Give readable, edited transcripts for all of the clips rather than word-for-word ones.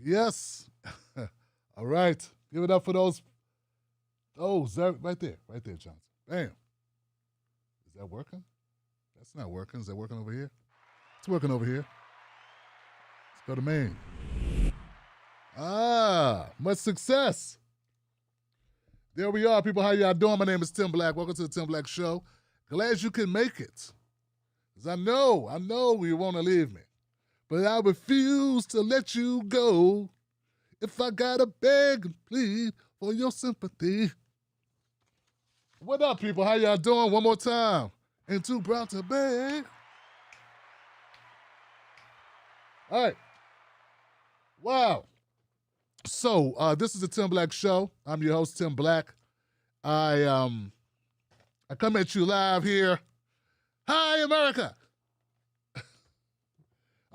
Yes. All right. Give it up for those. Oh, right there, Johnson. Bam. Is that working? That's not working. Is that working over here? It's working over here. Let's go to main. Much success. There we are, people. How y'all doing? My name is Tim Black. Welcome to the Tim Black Show. Glad you can make it. Because I know you want to leave me. But I refuse to let you go. If I gotta beg and plead for your sympathy. What up, people? How y'all doing? One more time. Ain't too proud to beg. All right. Wow. So this is the Tim Black Show. I'm your host, Tim Black. I come at you live here. Hi, America.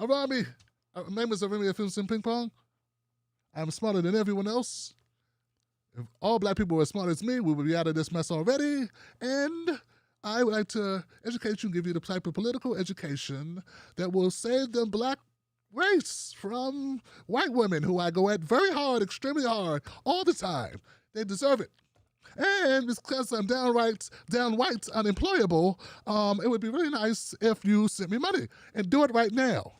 Around me, my name is Arimi Afimson Ping Pong. I'm smarter than everyone else. If all black people were as smart as me, we would be out of this mess already. And I would like to educate you and give you the type of political education that will save the black race from white women who I go at very hard, extremely hard, all the time. They deserve it. And because I'm downright unemployable, it would be really nice if you sent me money and do it right now.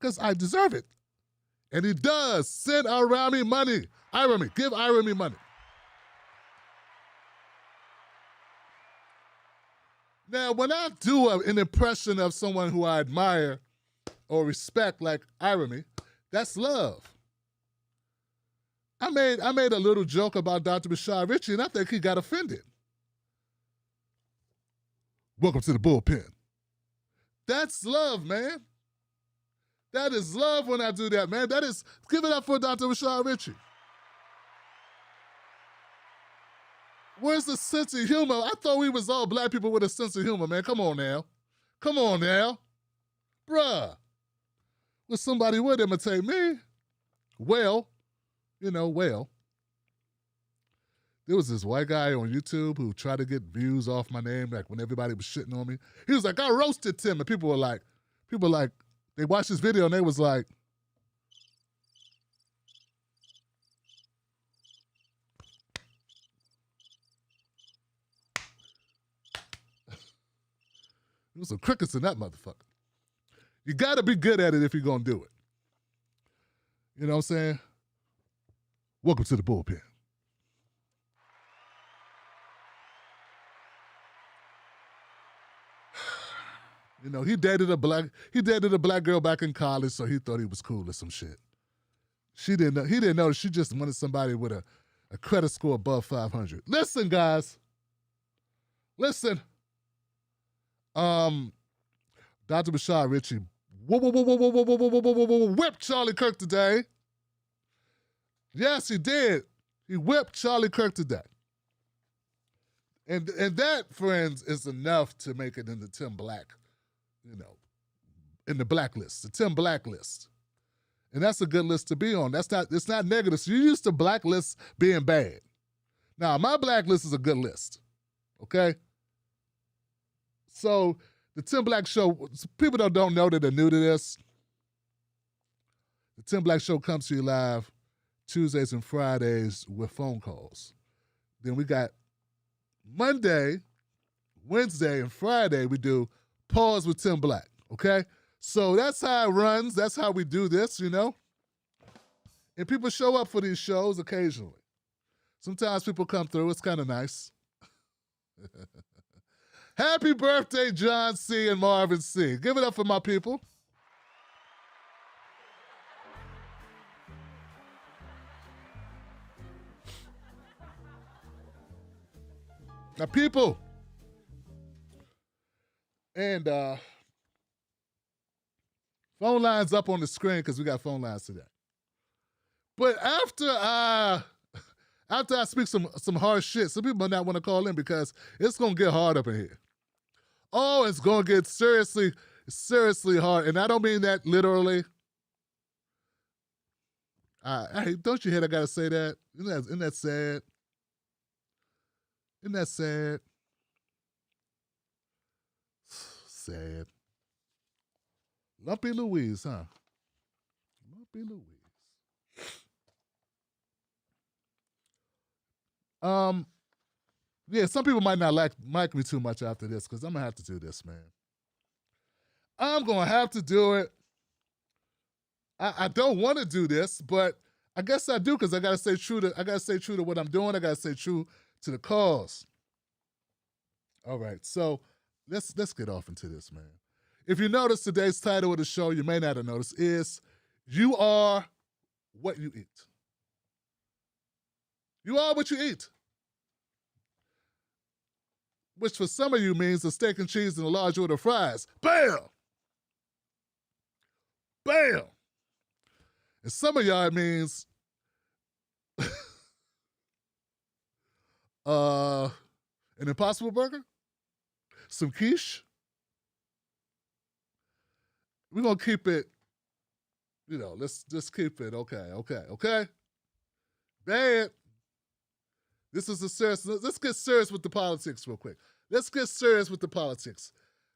Because I deserve it. And he does. Send Irami money. Irami, give Irami money. Now, when I do an impression of someone who I admire or respect like Irami, that's love. I made a little joke about Dr. Rashad Ritchie, and I think he got offended. Welcome to the bullpen. That's love, man. That is love when I do that, man. That is, give it up for Dr. Rashad Ritchie. Where's the sense of humor? I thought we was all black people with a sense of humor, man. Come on now. Come on now. Bruh. Will somebody would imitate me? Well, there was this white guy on YouTube who tried to get views off my name, like when everybody was shitting on me. He was like, I roasted Tim. And people were like, they watched this video and they was like, there was some crickets in that motherfucker. You gotta be good at it if you're gonna do it. You know what I'm saying? Welcome to the bullpen. You know, he dated a black girl back in college, so he thought he was cool or some shit. He didn't know she just wanted somebody with a credit score above 500. Listen, guys. Listen. Dr. Rashad Ritchie whipped Charlie Kirk today. Yes, he did. He whipped Charlie Kirk today. And that, friends, is enough to make it into Tim Black, in the blacklist, the Tim Black list. And that's a good list to be on. It's not negative. So you used to blacklist being bad. Now, my blacklist is a good list. Okay? So the Tim Black Show, people that don't know that they're new to this, the Tim Black Show comes to you live Tuesdays and Fridays with phone calls. Then we got Monday, Wednesday, and Friday we do Pause with Tim Black, okay? So that's how it runs. That's how we do this, And people show up for these shows occasionally. Sometimes people come through. It's kind of nice. Happy birthday, John C. and Marvin C. Give it up for my people. Now, people, and phone lines up on the screen because we got phone lines today. But after I speak some hard shit, some people might not want to call in because it's gonna get hard up in here. Oh, it's gonna get seriously hard, and I don't mean that literally. Hey, don't you hate I gotta say that? Isn't that sad? Isn't that sad? Sad. Lumpy Louise, huh? Lumpy Louise. Yeah, some people might not like me too much after this because I'm gonna have to do this, man. I'm gonna have to do it. I don't want to do this, but I guess I do because I gotta stay true to what I'm doing. I gotta stay true to the cause. All right, so let's get off into this, man. If you notice, today's title of the show, you may not have noticed, is "You Are What You Eat." You are what you eat. Which for some of you means a steak and cheese and a large order of fries. Bam! Bam! And some of y'all it means an Impossible Burger, some quiche. We're gonna keep it, let's just keep it okay. Bad. This is a serious. Let's get serious with the politics real quick. Let's get serious with the politics.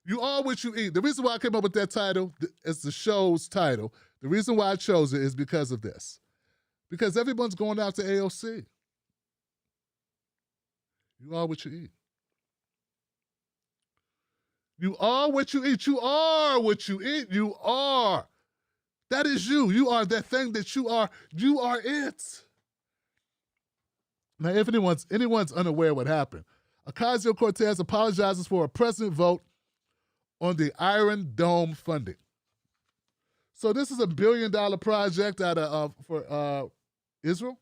You are what you eat. The reason why I came up with that title as the show's title, the reason why I chose it is because of this. Because everyone's going after AOC. You are what you eat. You are what you eat. You are what you eat. You are. That is you. You are that thing that you are. You are it. Now, if anyone's unaware of what happened, Ocasio-Cortez apologizes for a president vote on the Iron Dome funding. So this is $1 billion project for Israel,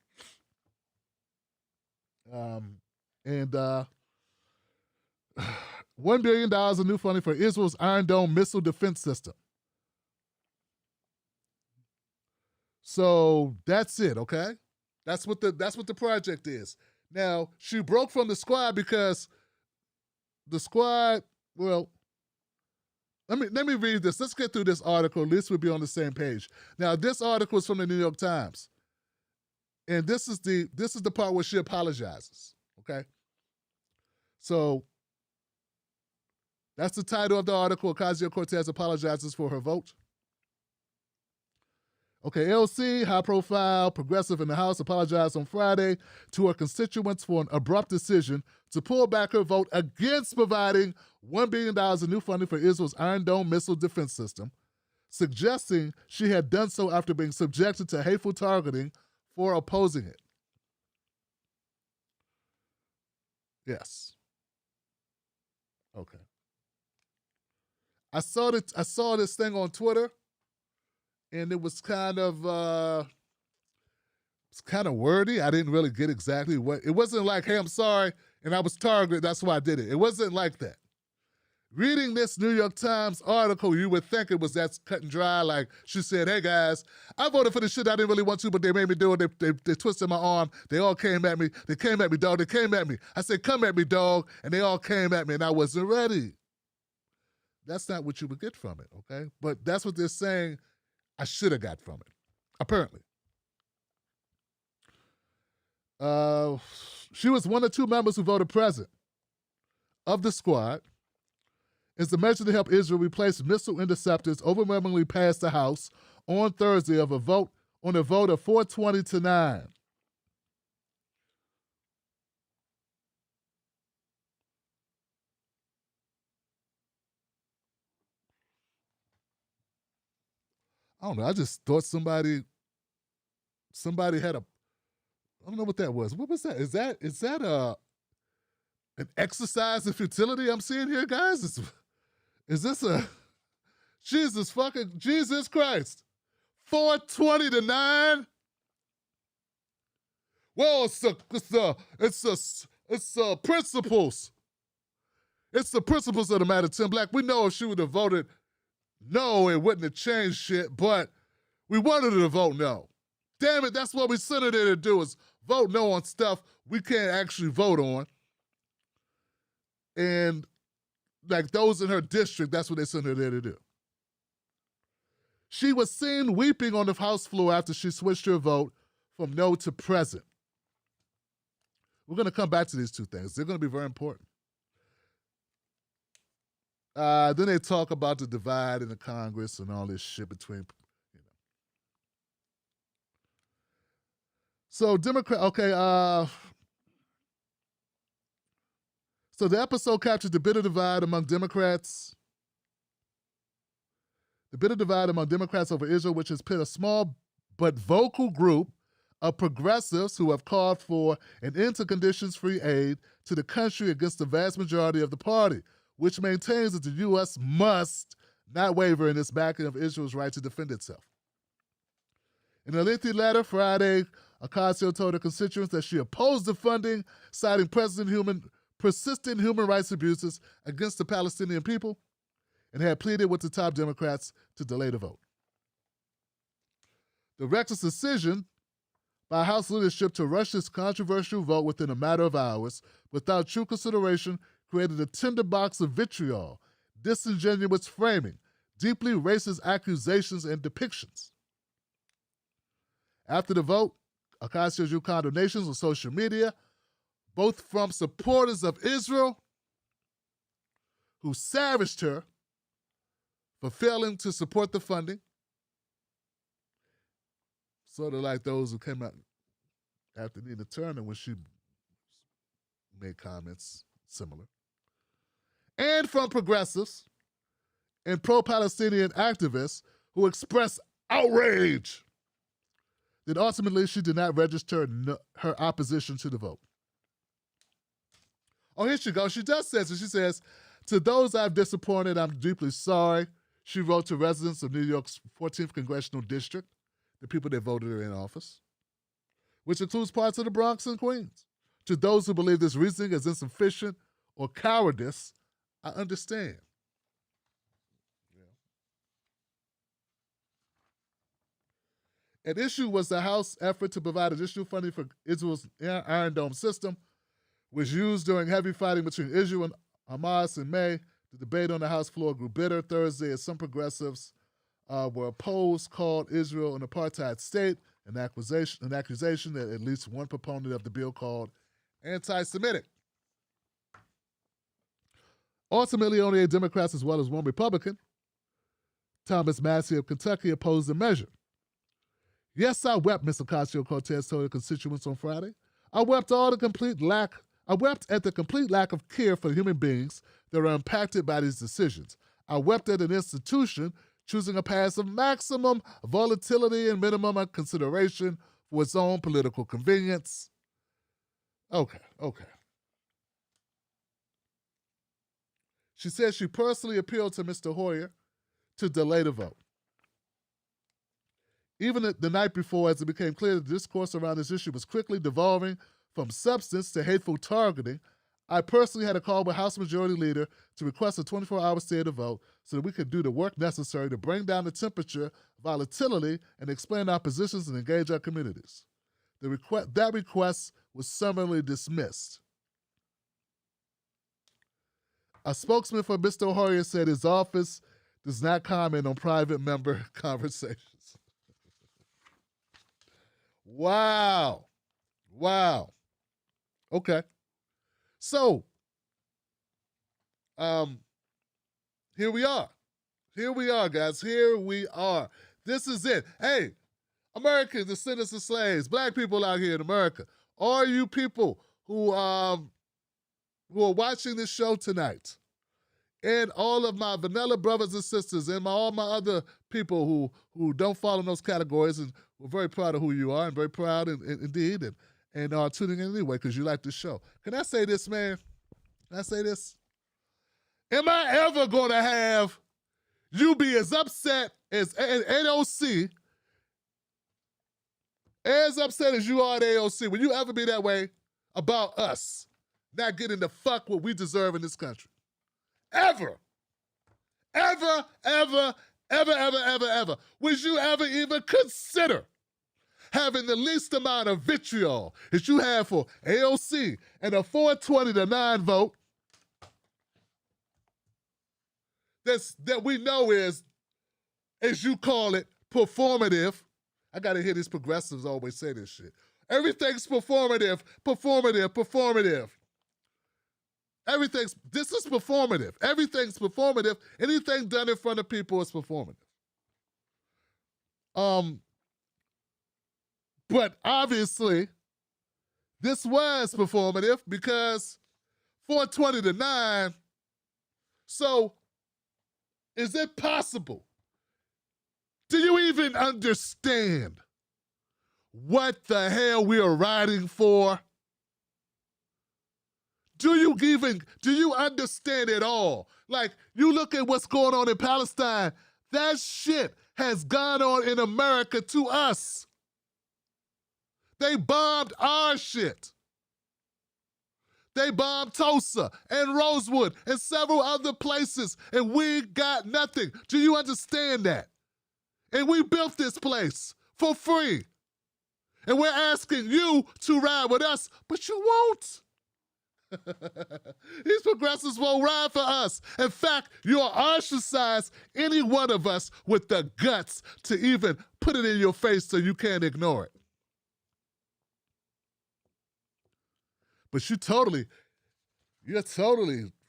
and $1 billion of new funding for Israel's Iron Dome missile defense system. So that's it, okay? That's what the project is. Now, she broke from the squad because the squad, well, let me read this. Let's get through this article. At least we'll be on the same page. Now, this article is from the New York Times. And this is the part where she apologizes. Okay? So that's the title of the article. Ocasio-Cortez apologizes for her vote. Okay, LC, high-profile progressive in the House, apologized on Friday to her constituents for an abrupt decision to pull back her vote against providing $1 billion in new funding for Israel's Iron Dome missile defense system, suggesting she had done so after being subjected to hateful targeting for opposing it. Yes. Okay. I saw this thing on Twitter. And it was kind of wordy. I didn't really get exactly what. It wasn't like, hey, I'm sorry, and I was targeted, that's why I did it. It wasn't like that. Reading this New York Times article, you would think it was that cut and dry. Like she said, hey guys, I voted for the shit I didn't really want to, but they made me do it. They twisted my arm. They all came at me. They came at me, dog. They came at me. I said, come at me, dog. And they all came at me, and I wasn't ready. That's not what you would get from it, okay? But that's what they're saying I should have got from it, apparently. She was one of two members who voted present of the squad. It's a measure to help Israel replace missile interceptors overwhelmingly passed the House on Thursday on a vote of 420 to 9. I don't know. I just thought somebody had I don't know what that was. What was that? Is that an exercise in futility I'm seeing here, guys? Is this a Jesus Christ? 420 to 9? Well, it's principles. It's the principles of the matter, Tim Black. We know if she would have voted no, it wouldn't have changed shit, but we wanted her to vote no. Damn it, that's what we sent her there to do, is vote no on stuff we can't actually vote on. And like those in her district, that's what they sent her there to do. She was seen weeping on the House floor after she switched her vote from no to present. We're going to come back to these two things. They're going to be very important. Then they talk about the divide in the Congress and all this shit between, So Democrat, okay, So the episode captured the bitter divide among Democrats. The bitter divide among Democrats over Israel, which has pit a small but vocal group of progressives who have called for an end to conditions-free aid to the country against the vast majority of the party, which maintains that the U.S. must not waver in its backing of Israel's right to defend itself. In a lengthy letter Friday, Ocasio told her constituents that she opposed the funding, citing persistent human rights abuses against the Palestinian people, and had pleaded with the top Democrats to delay the vote. The reckless decision by House leadership to rush this controversial vote within a matter of hours, without true consideration, created a tinderbox of vitriol, disingenuous framing, deeply racist accusations and depictions. After the vote, Ocasio drew condemnations on social media, both from supporters of Israel, who savaged her for failing to support the funding, sort of like those who came out after Nina Turner when she made comments similar, and from progressives and pro-Palestinian activists who expressed outrage that ultimately she did not register her opposition to the vote. Oh, here she goes. She does say it. She says, "To those I've disappointed, I'm deeply sorry," she wrote to residents of New York's 14th Congressional District, the people that voted her in office, which includes parts of the Bronx and Queens. "To those who believe this reasoning is insufficient or cowardice, I understand." An issue was the House effort to provide additional funding for Israel's Iron Dome system, which used during heavy fighting between Israel and Hamas in May. The debate on the House floor grew bitter Thursday as some progressives were opposed, called Israel an apartheid state, an accusation that at least one proponent of the bill called anti-Semitic. Ultimately, only 8 Democrats as well as 1 Republican, Thomas Massie of Kentucky, opposed the measure. "Yes, I wept," Ms. Ocasio-Cortez told her constituents on Friday. I wept at the complete lack of care for human beings that are impacted by these decisions. I wept at an institution choosing a path of maximum volatility and minimum consideration for its own political convenience. Okay. She said she personally appealed to Mr. Hoyer to delay the vote. Even the night before, as it became clear that the discourse around this issue was quickly devolving from substance to hateful targeting, I personally had a call with House Majority Leader to request a 24-hour stay of the vote so that we could do the work necessary to bring down the temperature, volatility, and explain our positions and engage our communities. That request was summarily dismissed. A spokesman for Mr. Hoyer said his office does not comment on private member conversations. Wow. Okay. So, here we are. Guys. Here we are. This is it. Hey, Americans, descendants of slaves, black people out here in America, all you people who are watching this show tonight, and all of my vanilla brothers and sisters, and all my other people who don't fall in those categories, and we're very proud of who you are, and very proud indeed, and are tuning in anyway because you like the show. Can I say this, man? Can I say this? Am I ever going to have you be as upset as AOC, as upset as you are at AOC? Will you ever be that way about us not getting the fuck what we deserve in this country? Ever. Would you ever even consider having the least amount of vitriol that you have for AOC and a 420-9 vote that we know is, as you call it, performative? I gotta hear these progressives always say this shit. Everything's performative. This is performative. Everything's performative. Anything done in front of people is performative. But obviously, this was performative because 420 to 9. So, is it possible? Do you even understand what the hell we are riding for? Do you understand it all? Like, you look at what's going on in Palestine, that shit has gone on in America to us. They bombed our shit. They bombed Tulsa and Rosewood and several other places, and we got nothing. Do you understand that? And we built this place for free. And we're asking you to ride with us, but you won't. These progressives won't ride for us. In fact, you'll ostracize any one of us with the guts to even put it in your face so you can't ignore it. But you're totally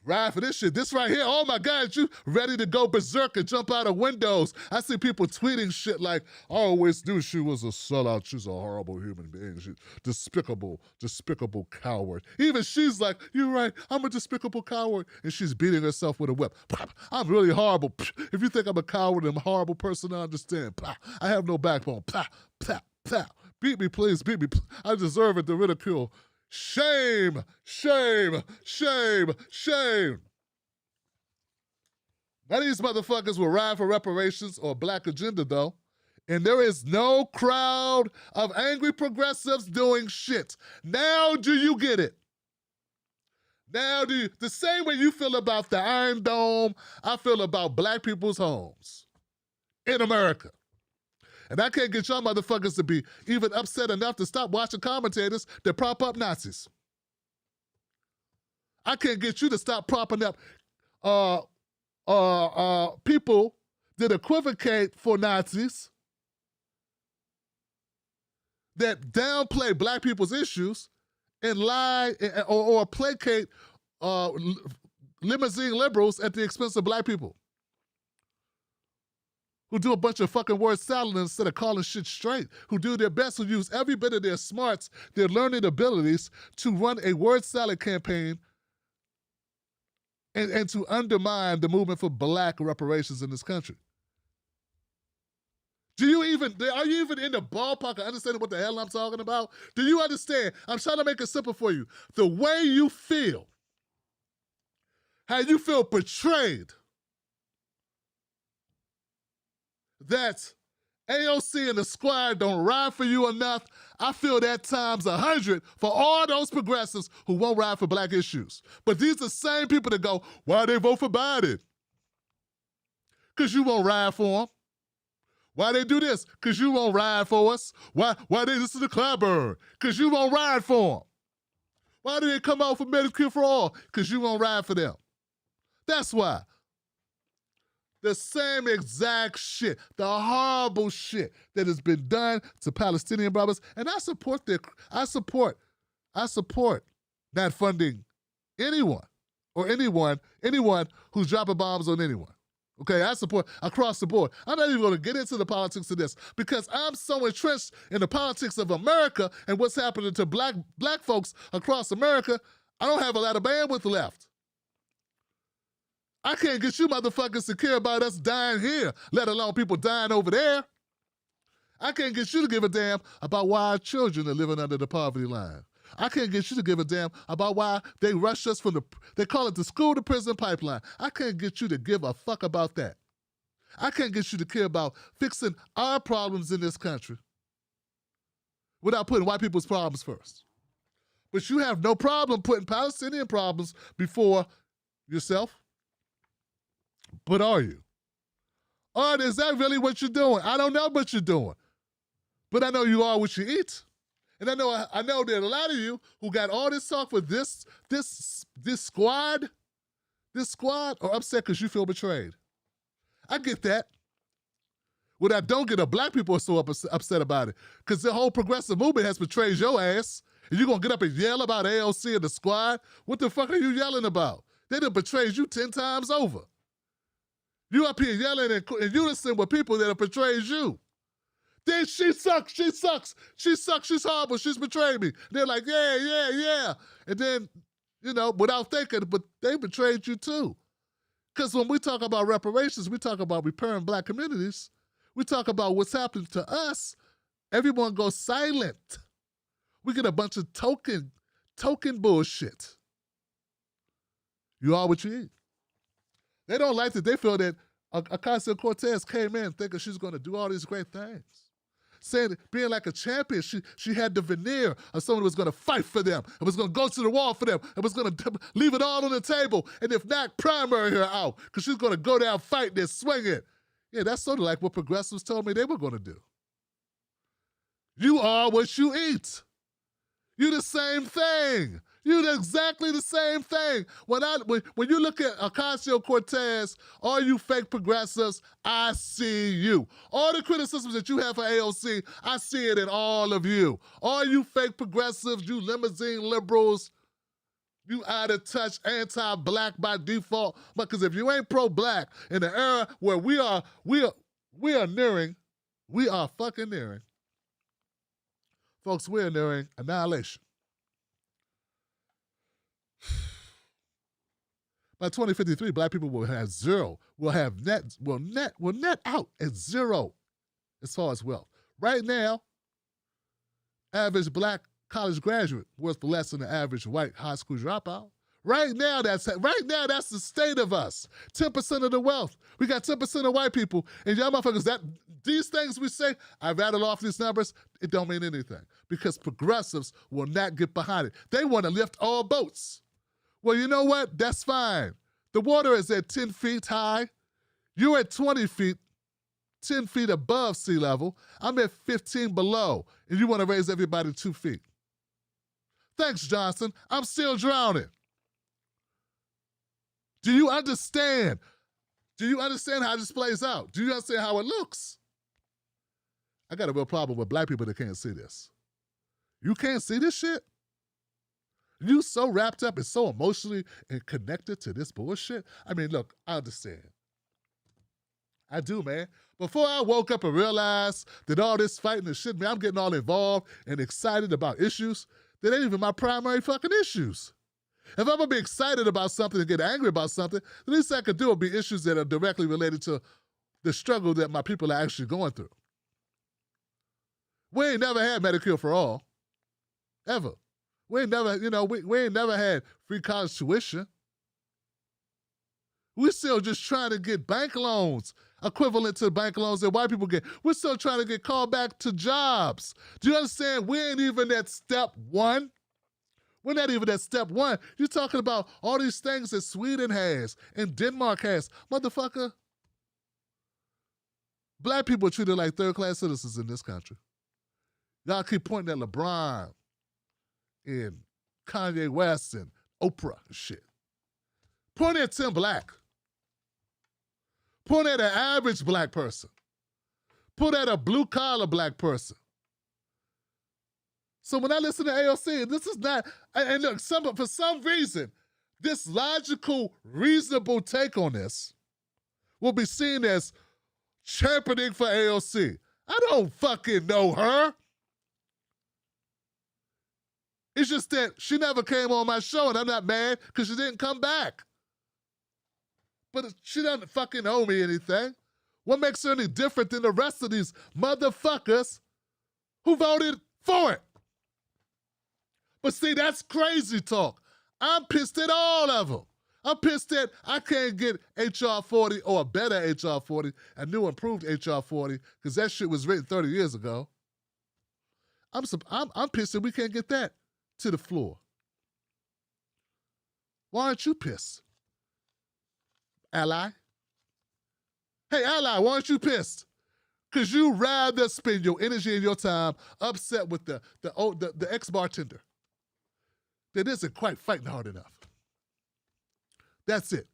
ride for this shit. This right here, oh my God, you ready to go berserk and jump out of windows. I see people tweeting shit like, I always knew she was a sellout. She's a horrible human being. She's despicable coward. Even she's like, you're right, I'm a despicable coward. And she's beating herself with a whip. I'm really horrible. If you think I'm a coward and I'm a horrible person, I understand. I have no backbone. Beat me, please, beat me. I deserve it, the ridicule. Shame, shame, shame, shame. None of these motherfuckers will ride for reparations or black agenda, though. And there is no crowd of angry progressives doing shit. Now do you get it? Now do you, the same way you feel about the Iron Dome, I feel about black people's homes in America. And I can't get y'all motherfuckers to be even upset enough to stop watching commentators that prop up Nazis. I can't get you to stop propping up people that equivocate for Nazis, that downplay black people's issues and lie or placate limousine liberals at the expense of black people, who do a bunch of fucking word salad instead of calling shit straight, who do their best, who use every bit of their smarts, their learning abilities to run a word salad campaign and to undermine the movement for black reparations in this country. Are you even in the ballpark of understanding what the hell I'm talking about? Do you understand? I'm trying to make it simple for you. The way you feel, how you feel betrayed, that AOC and the squad don't ride for you enough, I feel that times 100 for all those progressives who won't ride for black issues. But these are the same people that go, why they vote for Biden? Because you won't ride for them. Why they do this? Because you won't ride for us. Why they listen to Clyburn? Because you won't ride for them. Why do they come out for Medicare for all? Because you won't ride for them. That's why. The same exact shit, the horrible shit that has been done to Palestinian brothers, and I support not funding anyone who's dropping bombs on anyone. Okay, I support across the board. I'm not even going to get into the politics of this because I'm so entrenched in the politics of America and what's happening to black folks across America. I don't have a lot of bandwidth left. I can't get you motherfuckers to care about us dying here, let alone people dying over there. I can't get you to give a damn about why our children are living under the poverty line. I can't get you to give a damn about why they rush us from they call it the school to prison pipeline. I can't get you to give a fuck about that. I can't get you to care about fixing our problems in this country without putting white people's problems first. But you have no problem putting Palestinian problems before yourself. But are you? Or is that really what you're doing? I don't know what you're doing. But I know you are what you eat. And I know that a lot of you who got all this talk for this squad are upset because you feel betrayed. I get that. What I don't get are black people are so upset about it because the whole progressive movement has betrayed your ass. And you're going to get up and yell about AOC and the squad? What the fuck are you yelling about? They done betrayed you 10 times over. You up here yelling in unison with people that have betrayed you. Then she sucks, she's horrible, she's betrayed me. They're like, yeah. And then without thinking, but they betrayed you too. Because when we talk about reparations, we talk about repairing black communities. We talk about what's happening to us. Everyone goes silent. We get a bunch of token bullshit. You are what you eat. They don't like that. They feel that Ocasio-Cortez came in thinking she's going to do all these great things. Saying, being like a champion, she had the veneer of someone who was going to fight for them, and was going to go to the wall for them, and was going to leave it all on the table, and if not, primary her out, because she's going to go down fighting and swinging. Yeah, that's sort of like what progressives told me they were going to do. You are what you eat. You the same thing. You exactly the same thing. When you look at Ocasio-Cortez, all you fake progressives, I see you. All the criticisms that you have for AOC, I see it in all of you. All you fake progressives, you limousine liberals, you out of touch, anti-black by default. Because if you ain't pro-black in the era where we are fucking nearing, folks, we're nearing annihilation. By 2053, black people will have zero, will net out at zero as far as wealth. Right now, average black college graduate worth less than the average white high school dropout. Right now, that's the state of us. 10% of the wealth. We got 10% of white people, and y'all motherfuckers, these things we say, I rattled off these numbers, it don't mean anything. Because progressives will not get behind it. They want to lift all boats. Well, you know what? That's fine. The water is at 10 feet high. You're at 20 feet, 10 feet above sea level. I'm at 15 below, and you want to raise everybody 2 feet. Thanks, Johnson. I'm still drowning. Do you understand? Do you understand how this plays out? Do you understand how it looks? I got a real problem with black people that can't see this. You can't see this shit? You so wrapped up and so emotionally and connected to this bullshit? I mean, look, I understand. I do, man. Before I woke up and realized that all this fighting and shit, man, I'm getting all involved and excited about issues that ain't even my primary fucking issues. If I'm gonna be excited about something and get angry about something, the least I could do will be issues that are directly related to the struggle that my people are actually going through. We ain't never had Medicare for all. Ever. We ain't never, we ain't never had free college tuition. We're still just trying to get bank loans equivalent to bank loans that white people get. We're still trying to get called back to jobs. Do you understand? We ain't even at step one. We're not even at step one. You're talking about all these things that Sweden has and Denmark has. Motherfucker, black people are treated like third-class citizens in this country. Y'all keep pointing at LeBron and Kanye West and Oprah and shit. Point at Tim Black. Point at an average black person. Point at a blue-collar black person. So when I listen to AOC, this is not, and look, for some reason, this logical, reasonable take on this will be seen as championing for AOC. I don't fucking know her. It's just that she never came on my show, and I'm not mad because she didn't come back. But she doesn't fucking owe me anything. What makes her any different than the rest of these motherfuckers who voted for it? But see, that's crazy talk. I'm pissed at all of them. I'm pissed that I can't get HR 40 or a better HR 40, a new improved HR 40, because that shit was written 30 years ago. I'm pissed that we can't get that to the floor. Why aren't you pissed? Ally? Hey, Ally, why aren't you pissed? Because you rather spend your energy and your time upset with the ex-bartender that isn't quite fighting hard enough. That's it.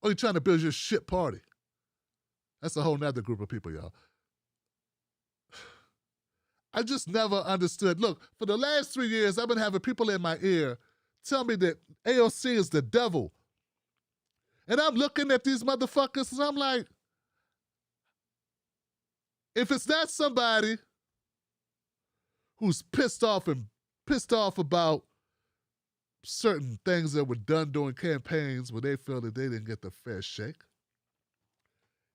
Or you're trying to build your shit party. That's a whole nother group of people, y'all. I just never understood. Look, for the last 3 years, I've been having people in my ear tell me that AOC is the devil. And I'm looking at these motherfuckers and I'm like, if it's not somebody who's pissed off about certain things that were done during campaigns where they feel that they didn't get the fair shake.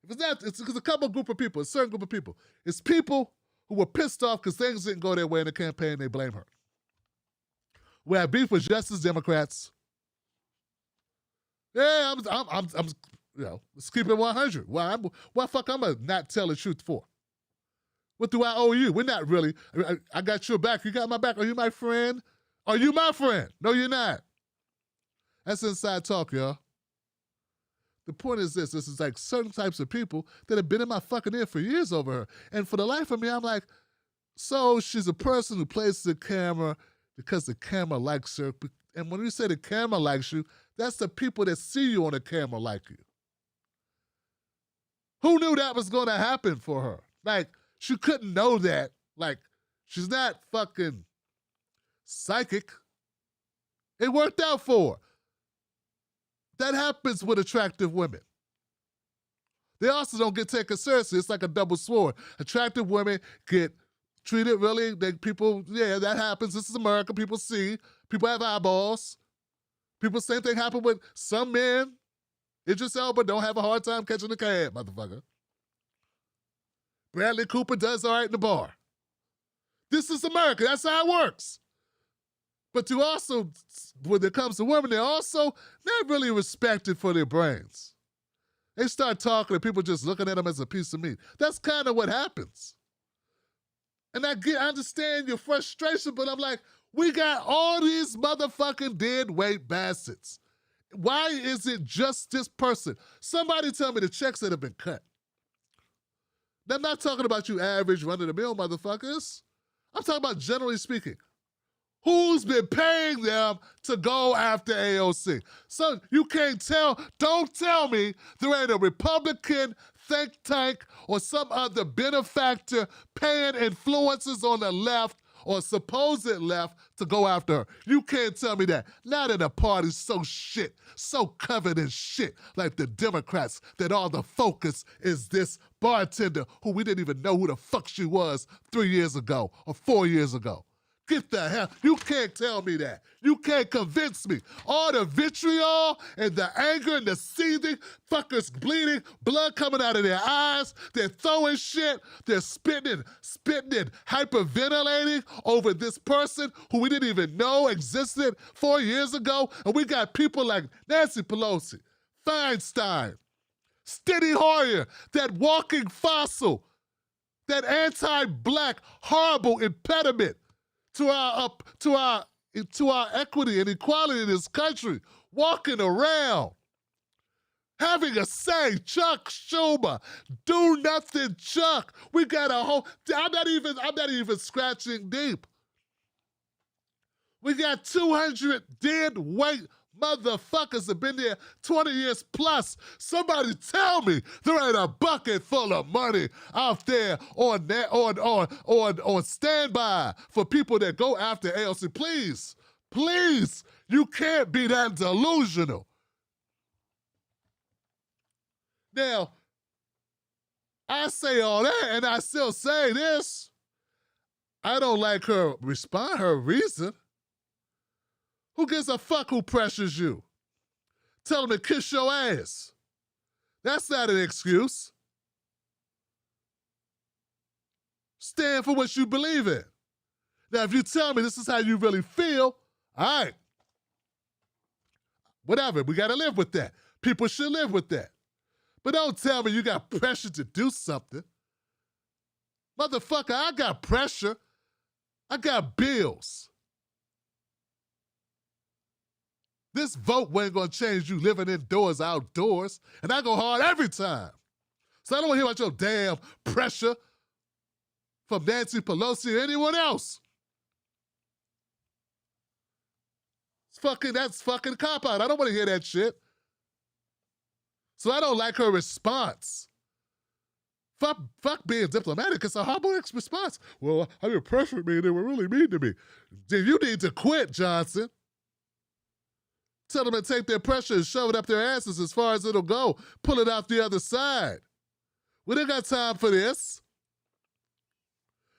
If it's not, it's a couple group of people, a certain group of people. It's people who were pissed off because things didn't go their way in the campaign, they blame her. We have beef with Justice Democrats. Yeah, I'm let's keep it 100. Why fuck I'm gonna not tell the truth for? What do I owe you? We're not really. I got your back. You got my back. Are you my friend? Are you my friend? No, you're not. That's inside talk, y'all. The point is this is like certain types of people that have been in my fucking ear for years over her. And for the life of me, I'm like, so she's a person who plays the camera because the camera likes her. And when you say the camera likes you, that's the people that see you on the camera like you. Who knew that was going to happen for her? Like, she couldn't know that. Like, she's not fucking psychic. It worked out for her. That happens with attractive women. They also don't get taken seriously. It's like a double sword. Attractive women get treated really, that happens. This is America. People see. People have eyeballs. Same thing happened with some men. Idris Elba don't have a hard time catching the cab, motherfucker. Bradley Cooper does all right in the bar. This is America. That's how it works. But to also, when it comes to women, they're also not really respected for their brains. They start talking and people just looking at them as a piece of meat. That's kind of what happens. And I understand your frustration, but I'm like, we got all these motherfucking dead weight bastards. Why is it just this person? Somebody tell me the checks that have been cut. I'm not talking about you average run-of-the-mill motherfuckers. I'm talking about generally speaking. Who's been paying them to go after AOC? So you can't tell, don't tell me there ain't a Republican think tank or some other benefactor paying influencers on the left or supposed left to go after her. You can't tell me that. Not in a party so shit, so covered in shit like the Democrats, that all the focus is this bartender who we didn't even know who the fuck she was 3 years ago or 4 years ago. Get the hell, you can't tell me that. You can't convince me. All the vitriol and the anger and the seething, fuckers bleeding, blood coming out of their eyes, they're throwing shit, they're spitting and hyperventilating over this person who we didn't even know existed 4 years ago. And we got people like Nancy Pelosi, Feinstein, Steny Hoyer, that walking fossil, that anti-black horrible impediment to our equity and equality in this country, walking around, having a say. Chuck Schumer, do nothing, Chuck. We got a whole. I'm not even scratching deep. We got 200 dead weight motherfuckers have been there 20 years plus. Somebody tell me there ain't a bucket full of money out there on standby for people that go after AOC. Please, please, you can't be that delusional. Now, I say all that and I still say this. I don't like her reason. Who gives a fuck who pressures you? Tell them to kiss your ass. That's not an excuse. Stand for what you believe in. Now, if you tell me this is how you really feel, all right. Whatever, we gotta live with that. People should live with that. But don't tell me you got pressure to do something. Motherfucker, I got pressure. I got bills. This vote ain't gonna change you living indoors, outdoors, and I go hard every time. So I don't wanna hear about your damn pressure from Nancy Pelosi or anyone else. That's fucking cop-out. I don't wanna hear that shit. So I don't like her response. Fuck being diplomatic. It's a horrible response. Well, I mean, pressured me and they were really mean to me. You need to quit, Johnson. Tell them to take their pressure and shove it up their asses as far as it'll go. Pull it out the other side. We don't got time for this.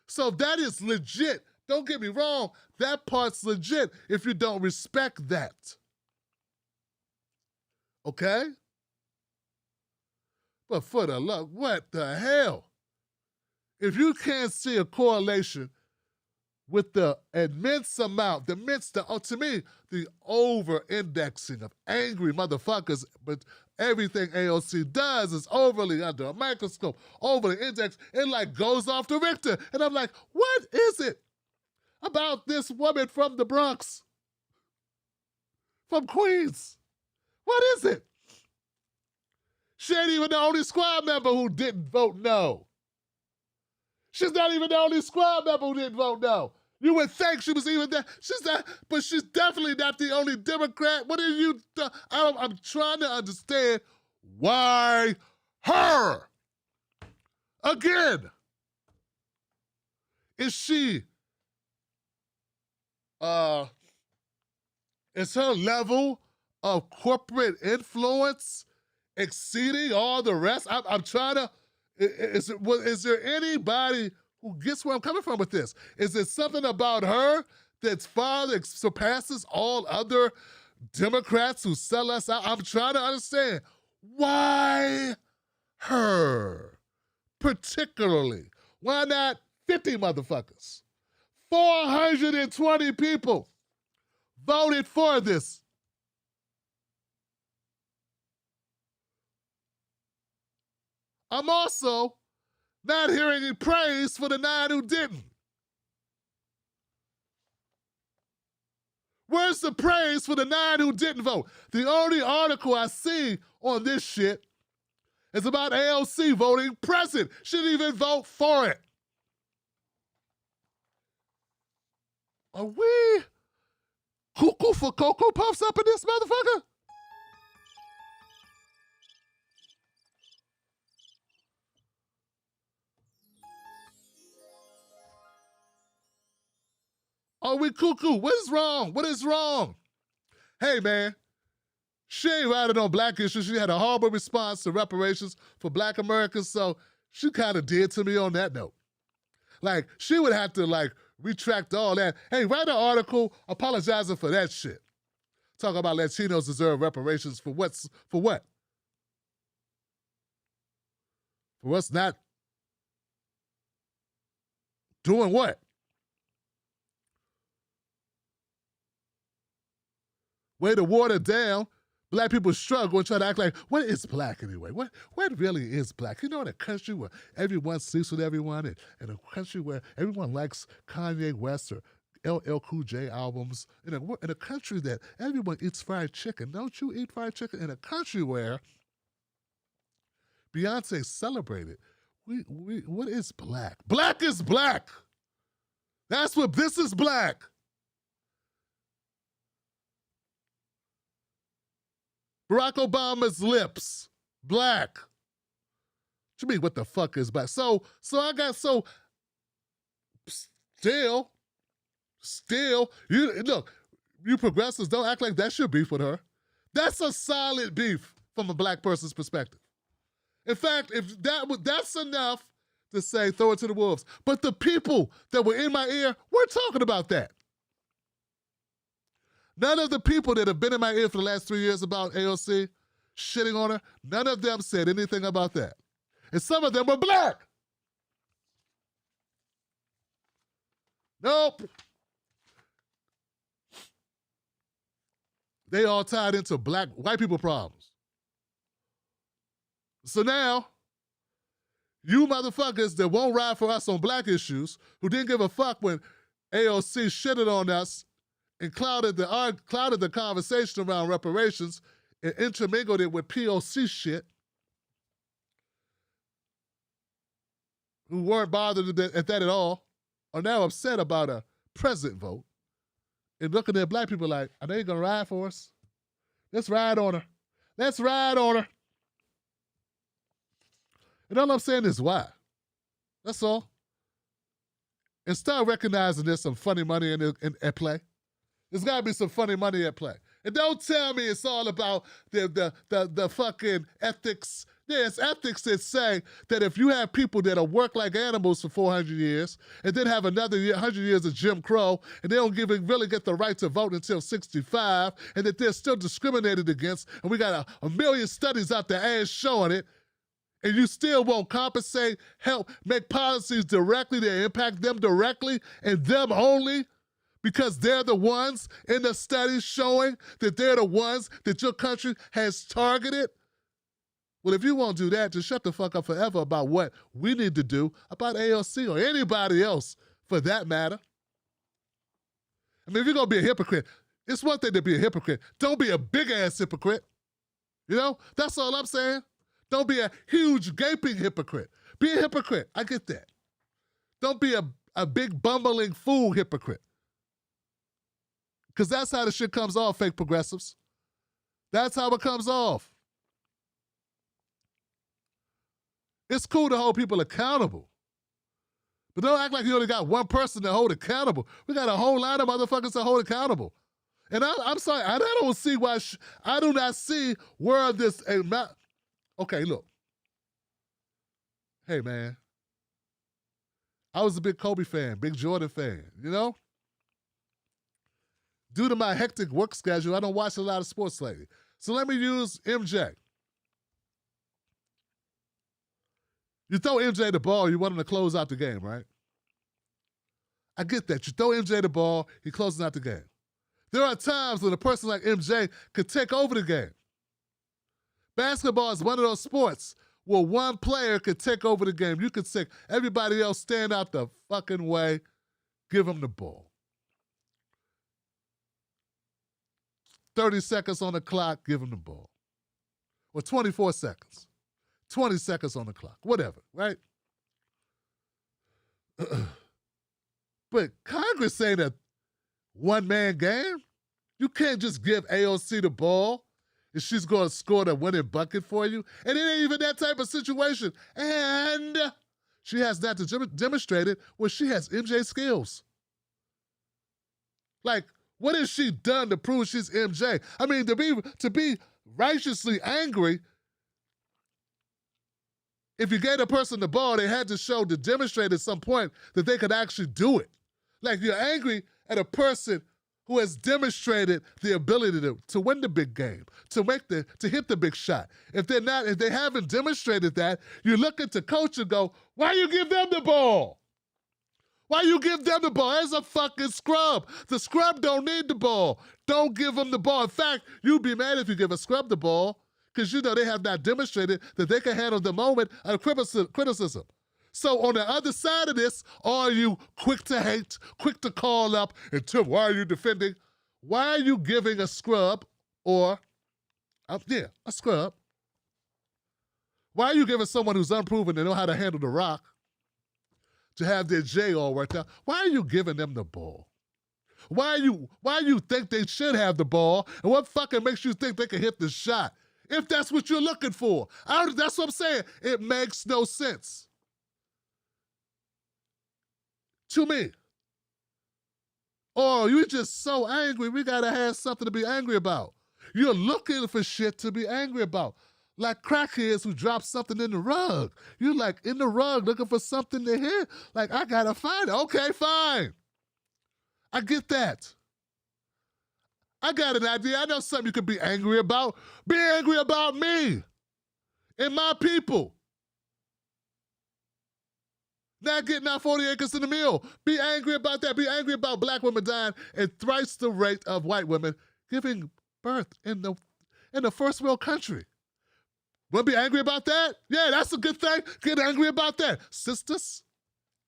So that is legit Don't get me wrong, that part's legit if you don't respect that. Okay? But for the love, what the hell? If you can't see a correlation with the immense amount, to me, the over-indexing of angry motherfuckers, but everything AOC does is overly under a microscope, overly indexed. It like goes off the Richter. And I'm like, what is it about this woman from the Bronx? From Queens? What is it? She ain't even the only squad member who didn't vote no. She's not even the only squad member who didn't vote no. You would think she was even there. She's not, but she's definitely not the only Democrat. What are you? I'm trying to understand why her? Again, is she? Is her level of corporate influence exceeding all the rest? I'm trying to. Is there anybody who gets where I'm coming from with this? Is it something about her that's far that surpasses all other Democrats who sell us out? I'm trying to understand why her particularly. Why not 50 motherfuckers? 420 people voted for this. I'm also not hearing any praise for the 9 who didn't. Where's the praise for the 9 who didn't vote? The only article I see on this shit is about AOC voting present. She didn't even vote for it. Are we cuckoo for Cocoa Puffs up in this motherfucker? Are we cuckoo? What is wrong? What is wrong? Hey, man, she ain't riding on black issues. She had a horrible response to reparations for black Americans, so she kind of did to me on that note. Like, she would have to, like, retract all that. Hey, write an article apologizing for that shit. Talk about Latinos deserve reparations for what? For what? For us not doing what? Way to water down black people's struggle and try to act like, what is black anyway? What really is black? You know, in a country where everyone sleeps with everyone, and in a country where everyone likes Kanye West or LL Cool J albums, in a country that everyone eats fried chicken. Don't you eat fried chicken? In a country where Beyonce celebrated, what is black? Black is black. That's what this is black. Barack Obama's lips, black. What you mean, what the fuck is black? Still, you look, you progressives don't act like that's your beef with her. That's a solid beef from a black person's perspective. In fact, if that's enough to say throw it to the wolves. But the people that were in my ear, we're talking about that. None of the people that have been in my ear for the last 3 years about AOC shitting on her, none of them said anything about that. And some of them were black. Nope. They all tied into white people problems. So now, you motherfuckers that won't ride for us on black issues, who didn't give a fuck when AOC shitted on us and clouded the conversation around reparations and intermingled it with POC shit, who weren't bothered at that at all, are now upset about a president vote and looking at black people like, are they gonna ride for us? Let's ride on her. Let's ride on her. And all I'm saying is why. That's all. And start recognizing there's some funny money at play. There's got to be some funny money at play. And don't tell me it's all about the fucking ethics Yeah, it's ethics that say that if you have people that will work like animals for 400 years and then have another 100 years of Jim Crow and they don't really get the right to vote until 65 and that they're still discriminated against, and we got a million studies out there ass showing it, and you still won't compensate, help, make policies directly that impact them directly and them only, because they're the ones in the studies showing that they're the ones that your country has targeted? Well, if you won't do that, just shut the fuck up forever about what we need to do about AOC or anybody else for that matter. I mean, if you're going to be a hypocrite, it's one thing to be a hypocrite. Don't be a big-ass hypocrite. You know? That's all I'm saying. Don't be a huge, gaping hypocrite. Be a hypocrite. I get that. Don't be a big, bumbling fool hypocrite. Because that's how the shit comes off, fake progressives. That's how it comes off. It's cool to hold people accountable. But don't act like you only got one person to hold accountable. We got a whole lot of motherfuckers to hold accountable. And I'm sorry, I don't see why, I do not see where this, okay, look. Hey, man. I was a big Kobe fan, big Jordan fan, you know? Due to my hectic work schedule, I don't watch a lot of sports lately. So let me use MJ. You throw MJ the ball, you want him to close out the game, right? I get that. You throw MJ the ball, he closes out the game. There are times when a person like MJ could take over the game. Basketball is one of those sports where one player could take over the game. You could say, everybody else stand out the fucking way, give him the ball. 30 seconds on the clock, give him the ball. Or 24 seconds. 20 seconds on the clock, whatever, right? But Congress ain't a one-man game. You can't just give AOC the ball and she's going to score the winning bucket for you. And it ain't even that type of situation. And she has not demonstrated where she has MJ skills. Like, what has she done to prove she's MJ? I mean, to be righteously angry, if you gave a person the ball, they had to demonstrate at some point that they could actually do it. Like, you're angry at a person who has demonstrated the ability to win the big game, to hit the big shot. If they haven't demonstrated that, you look at the coach and go, why you give them the ball? Why you give them the ball? It's a fucking scrub. The scrub don't need the ball. Don't give them the ball. In fact, you'd be mad if you give a scrub the ball, because you know they have not demonstrated that they can handle the moment of criticism. So on the other side of this, are you quick to hate, quick to call up, and Tim, why are you defending? Why are you giving a scrub or, a scrub? Why are you giving someone who's unproven to know how to handle the rock to have their J all worked out? Why are you giving them the ball? Why you think they should have the ball, and what fucking makes you think they can hit the shot? If that's what you're looking for. That's what I'm saying. It makes no sense. To me. Oh, you're just so angry. We gotta have something to be angry about. You're looking for shit to be angry about. Like crackheads who drop something in the rug. You're like in the rug looking for something to hit. Like, I gotta find it. Okay, fine. I get that. I got an idea. I know something you could be angry about. Be angry about me and my people. Not getting our 40 acres in the mill. Be angry about that. Be angry about black women dying at thrice the rate of white women giving birth in the first world country. Want to be angry about that? Yeah, that's a good thing. Get angry about that. Sisters,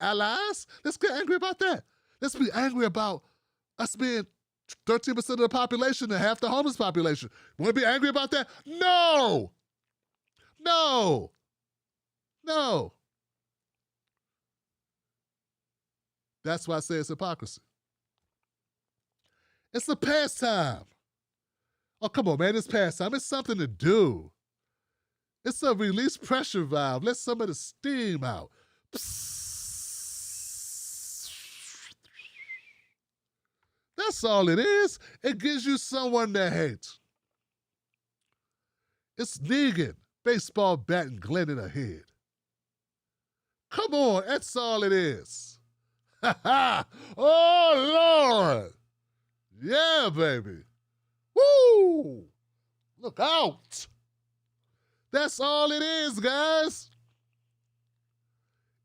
allies, let's get angry about that. Let's be angry about us being 13% of the population and half the homeless population. Want to be angry about that? No! No! No! That's why I say it's hypocrisy. It's a pastime. Oh, come on, man, it's pastime. It's something to do. It's a release pressure valve. Let some of the steam out. That's all it is. It gives you someone to hate. It's Negan baseball bat and Glenn in her head. Come on, that's all it is. Ha ha! Oh, Lord! Yeah, baby. Woo! Look out! That's all it is, guys.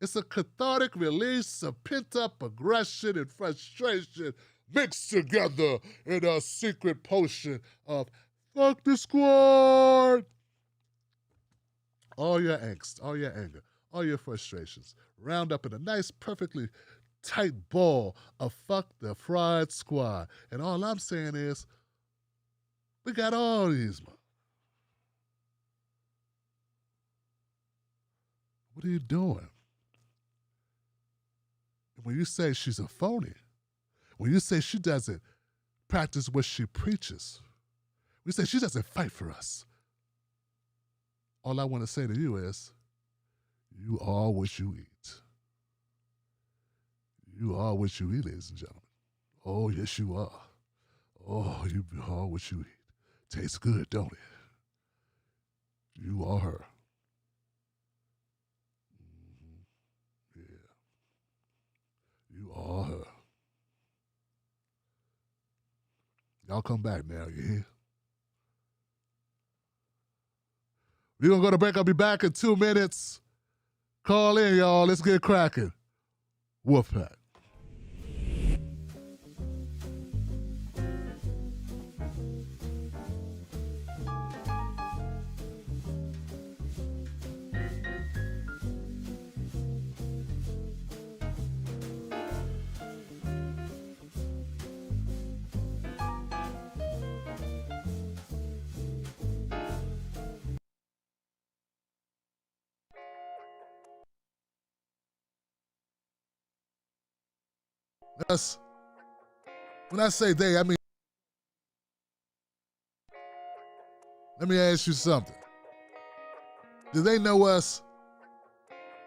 It's a cathartic release of pent-up aggression and frustration mixed together in a secret potion of fuck the squad. All your angst, all your anger, all your frustrations, round up in a nice, perfectly tight ball of fuck the fried squad. And all I'm saying is, we got all these. What are you doing? When you say she's a phony, when you say she doesn't practice what she preaches, we say she doesn't fight for us. All I want to say to you is, you are what you eat. You are what you eat, ladies and gentlemen. Oh, yes, you are. Oh, you are what you eat. Tastes good, don't it? You are her. Mm-hmm. Yeah. You are her. Y'all come back now, you hear? We're going to go to break. I'll be back in 2 minutes. Call in, y'all. Let's get cracking. Wolfpack. That's, when I say they, I mean, let me ask you something. Do they know us?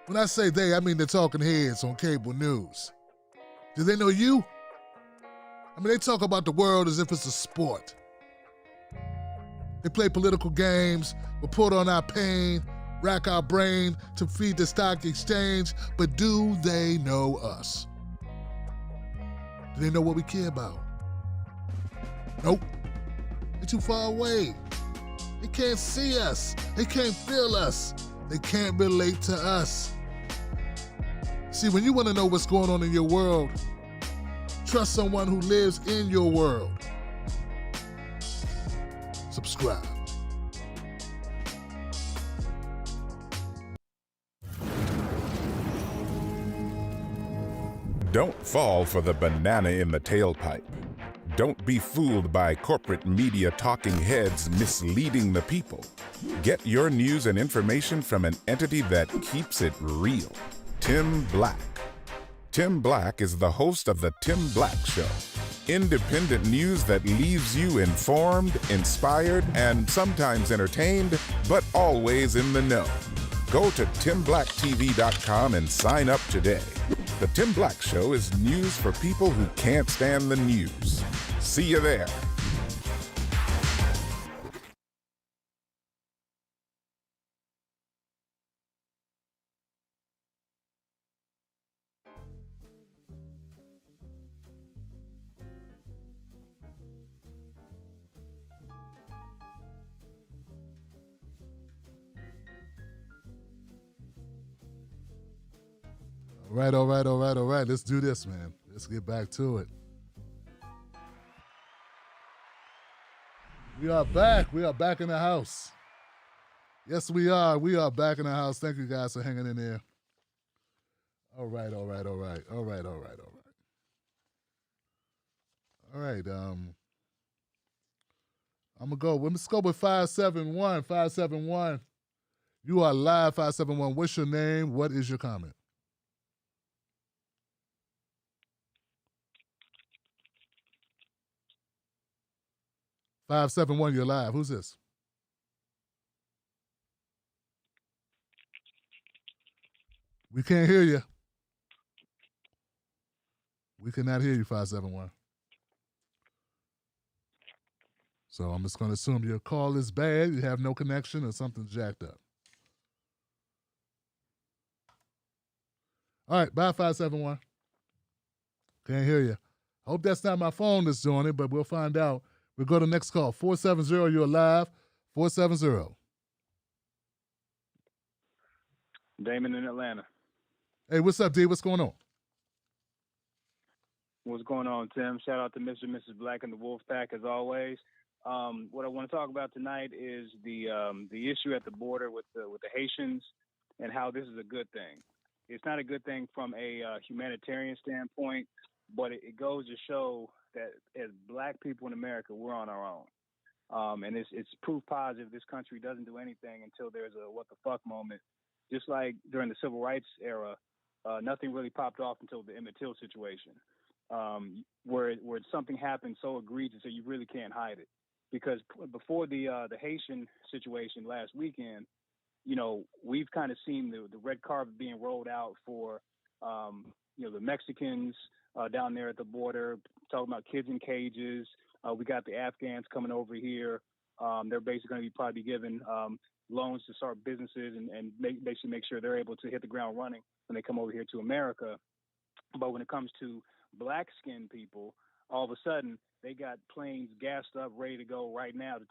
When I say they, I mean the talking heads on cable news. Do they know you? I mean, they talk about the world as if it's a sport. They play political games, report on our pain, rack our brain to feed the stock exchange, but do they know us? Do they know what we care about? Nope. They're too far away. They can't see us. They can't feel us. They can't relate to us. See, when you want to know what's going on in your world, trust someone who lives in your world. Subscribe. Don't fall for the banana in the tailpipe. Don't be fooled by corporate media talking heads misleading the people. Get your news and information from an entity that keeps it real. Tim Black. Tim Black is the host of The Tim Black Show. Independent news that leaves you informed, inspired, and sometimes entertained, but always in the know. Go to timblacktv.com and sign up today. The Tim Black Show is news for people who can't stand the news. See you there. All right. Let's do this, man. Let's get back to it. We are back. We are back in the house. Yes, we are. We are back in the house. Thank you guys for hanging in there. All right. All right. I'm gonna go. Let's go with 571. 571. You are live, 571. What's your name? What is your comment? 571, you're live. Who's this? We can't hear you. We cannot hear you, 571. So I'm just going to assume your call is bad, you have no connection, or something's jacked up. All right, bye, 571. Can't hear you. Hope that's not my phone that's doing it, but we'll find out. We'll go to the next call. 470, you're live. 470. Damon in Atlanta. Hey, what's up, D? What's going on? What's going on, Tim? Shout out to Mr. and Mrs. Black and the Wolf Pack as always. What I want to talk about tonight is the issue at the border with the Haitians and how this is a good thing. It's not a good thing from a humanitarian standpoint, but it goes to show that as Black people in America, we're on our own. And it's proof positive this country doesn't do anything until there's a what the fuck moment. Just like during the civil rights era, nothing really popped off until the Emmett Till situation, where something happened so egregious that you really can't hide it. Because before the Haitian situation last weekend, you know, we've kind of seen the red carpet being rolled out for, you know, the Mexicans down there at the border, talking about kids in cages. We got the Afghans coming over here. They're basically going to be probably given loans to start businesses and basically make sure they're able to hit the ground running when they come over here to America. But when it comes to black-skinned people, all of a sudden they got planes gassed up, ready to go right now to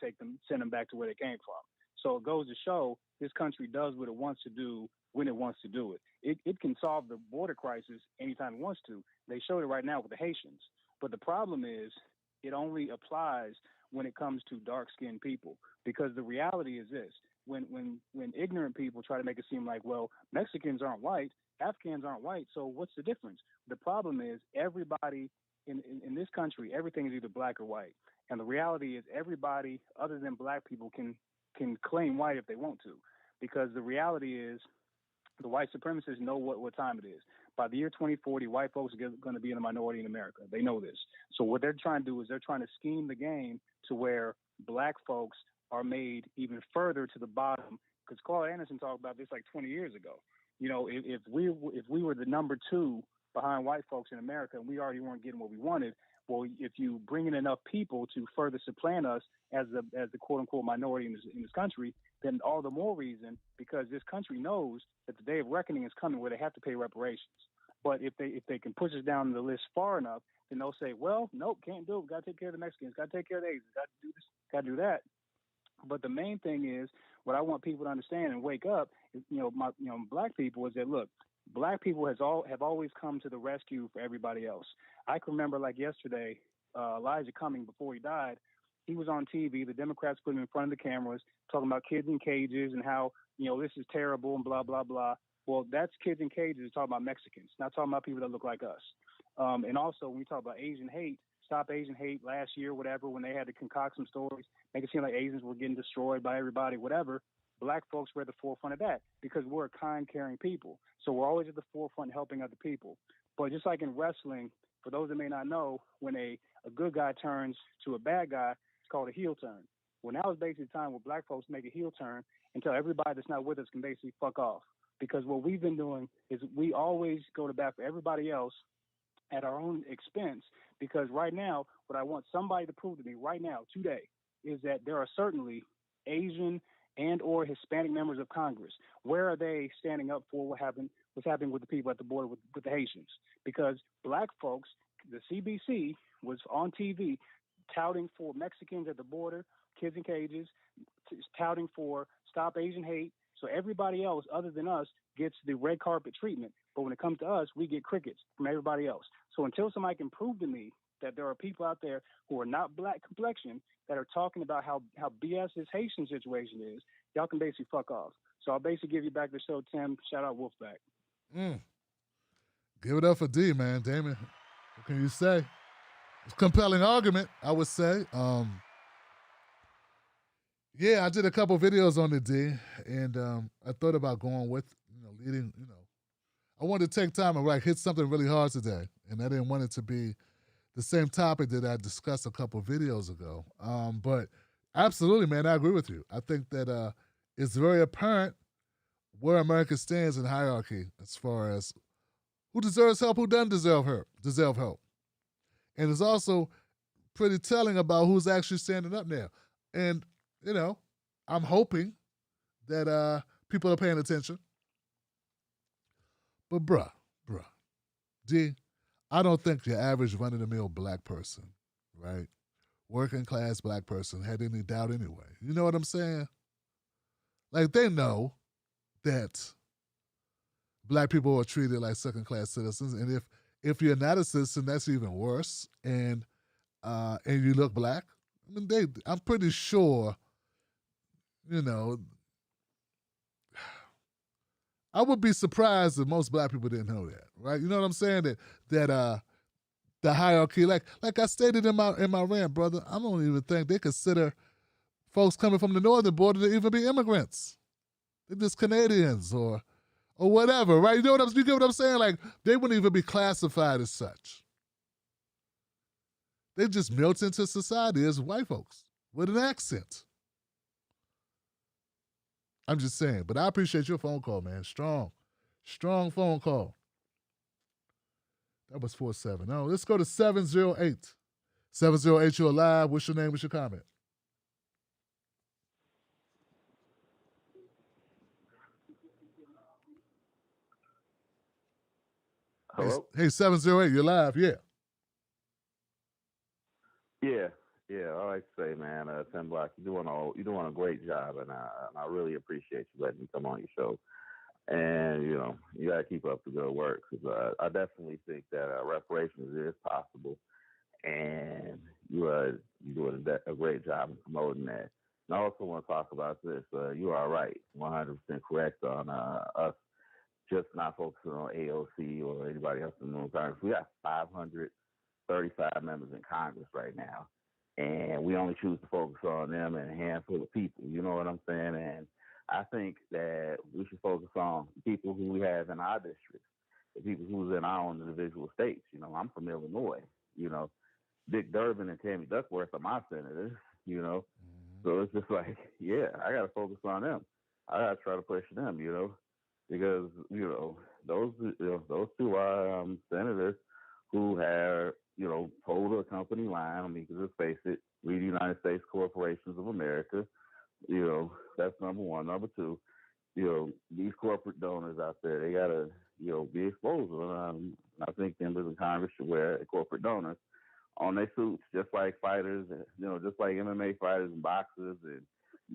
send them back to where they came from. So it goes to show this country does what it wants to do when it wants to do it. It can solve the border crisis anytime it wants to. They showed it right now with the Haitians. But the problem is it only applies when it comes to dark-skinned people, because the reality is this. When ignorant people try to make it seem like, well, Mexicans aren't white, Afghans aren't white, so what's the difference? The problem is everybody in this country, everything is either black or white. And the reality is everybody other than black people can claim white if they want to, because the reality is the white supremacists know what time it is. By the year 2040, white folks are going to be in the minority in America. They know this. So what they're trying to do is they're trying to scheme the game to where black folks are made even further to the bottom. Because Claude Anderson talked about this like 20 years ago. You know, if we were the number two behind white folks in America and we already weren't getting what we wanted, well, if you bring in enough people to further supplant us as the quote unquote minority in this country, then all the more reason, because this country knows that the day of reckoning is coming where they have to pay reparations. But if they can push us down the list far enough, then they'll say, well, nope, can't do it. We got to take care of the Mexicans. Got to take care of the Asians. Got to do this. Got to do that. But the main thing is what I want people to understand and wake up is, black people is that, look, black people have always come to the rescue for everybody else. I can remember like yesterday, Elijah Cumming, before he died, he was on TV. The Democrats put him in front of the cameras talking about kids in cages and how, this is terrible and blah, blah, blah. Well, that's kids in cages talking about Mexicans, not talking about people that look like us. And also when we talk about Asian hate, Stop Asian Hate last year, whatever, when they had to concoct some stories, make it seem like Asians were getting destroyed by everybody, whatever. Black folks were at the forefront of that because we're a kind, caring people. So we're always at the forefront helping other people. But just like in wrestling, for those that may not know, when a good guy turns to a bad guy, it's called a heel turn. Well, now is basically the time where black folks make a heel turn until everybody that's not with us can basically fuck off. Because what we've been doing is we always go to bat for everybody else at our own expense. Because right now, what I want somebody to prove to me right now, today, is that there are certainly Asian and or Hispanic members of Congress. Where are they standing up for what's happening with the people at the border with the Haitians? Because black folks, the CBC was on TV touting for Mexicans at the border, kids in cages, touting for Stop Asian Hate. So everybody else other than us gets the red carpet treatment. But when it comes to us, we get crickets from everybody else. So until somebody can prove to me that there are people out there who are not black complexion that are talking about how BS this Haitian situation is, y'all can basically fuck off. So I'll basically give you back the show, Tim. Shout out Wolfpack. Give it up for D, man. Damon, what can you say? It's a compelling argument, I would say. Yeah, I did a couple videos on the D, and I thought about going with, leading, I wanted to take time and hit something really hard today, and I didn't want it to be the same topic that I discussed a couple videos ago. But absolutely, man, I agree with you. I think that it's very apparent where America stands in hierarchy as far as who deserves help, who doesn't deserve help. And it's also pretty telling about who's actually standing up now. And, you know, I'm hoping that people are paying attention. But bruh, D, I don't think your average run-of-the-mill black person, right, working class black person had any doubt anyway. You know what I'm saying? Like, they know that black people are treated like second-class citizens, and if you're not a citizen, that's even worse. And you look black, I mean, I'm pretty sure, you know, I would be surprised if most black people didn't know that, right? You know what I'm saying? That the hierarchy, like I stated in my rant, brother, I don't even think they consider folks coming from the northern border to even be immigrants. They're just Canadians or whatever, right? You get what I'm saying? Like, they wouldn't even be classified as such. They just melt into society as white folks with an accent. I'm just saying. But I appreciate your phone call, man. Strong phone call. That was 470. Let's go to 708. 708, you're alive. What's your name? What's your comment? Hello? Hey, 708, you're live. Yeah. Yeah. I like to say, man, Tim Black, you're doing a great job, and I really appreciate you letting me come on your show. And you know, you gotta keep up the good work, because I definitely think that reparations is possible, and you're doing a great job in promoting that. And I also want to talk about this. You are right, 100% correct on us just not focusing on AOC or anybody else in the Congress. We got 535 members in Congress right now, and we only choose to focus on them and a handful of people. You know what I'm saying? And I think that we should focus on the people who we have in our districts, the people who's in our own individual states. You know, I'm from Illinois. You know, Dick Durbin and Tammy Duckworth are my senators. You know, so it's just like, yeah, I got to focus on them. I got to try to push them. You know, because you know those two are senators who have told a company line. I mean, because let's face it, we the United States Corporations of America. You know, that's number one. Number two, these corporate donors out there, they gotta be exposed. I think members of Congress should wear corporate donors on their suits, just like fighters, just like MMA fighters and boxers and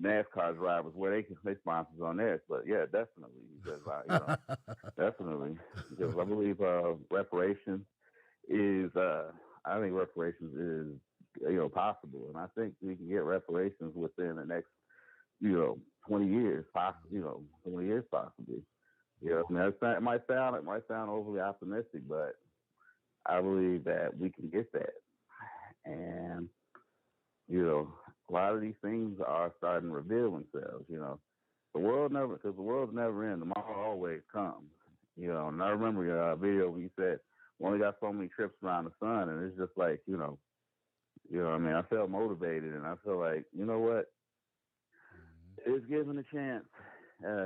NASCAR drivers wear their sponsors on theirs. But yeah, definitely, because definitely, because I believe reparations is. I think reparations is possible, and I think we can get reparations within the next 20 years, possibly. 20 years possibly. I mean, it might sound overly optimistic, but I believe that we can get that. And a lot of these things are starting to reveal themselves. The world's never ends. Tomorrow always comes. And I remember your video where you said we only got so many trips around the sun, and it's just like I mean, I felt motivated, and I feel like you know what, it's given a chance.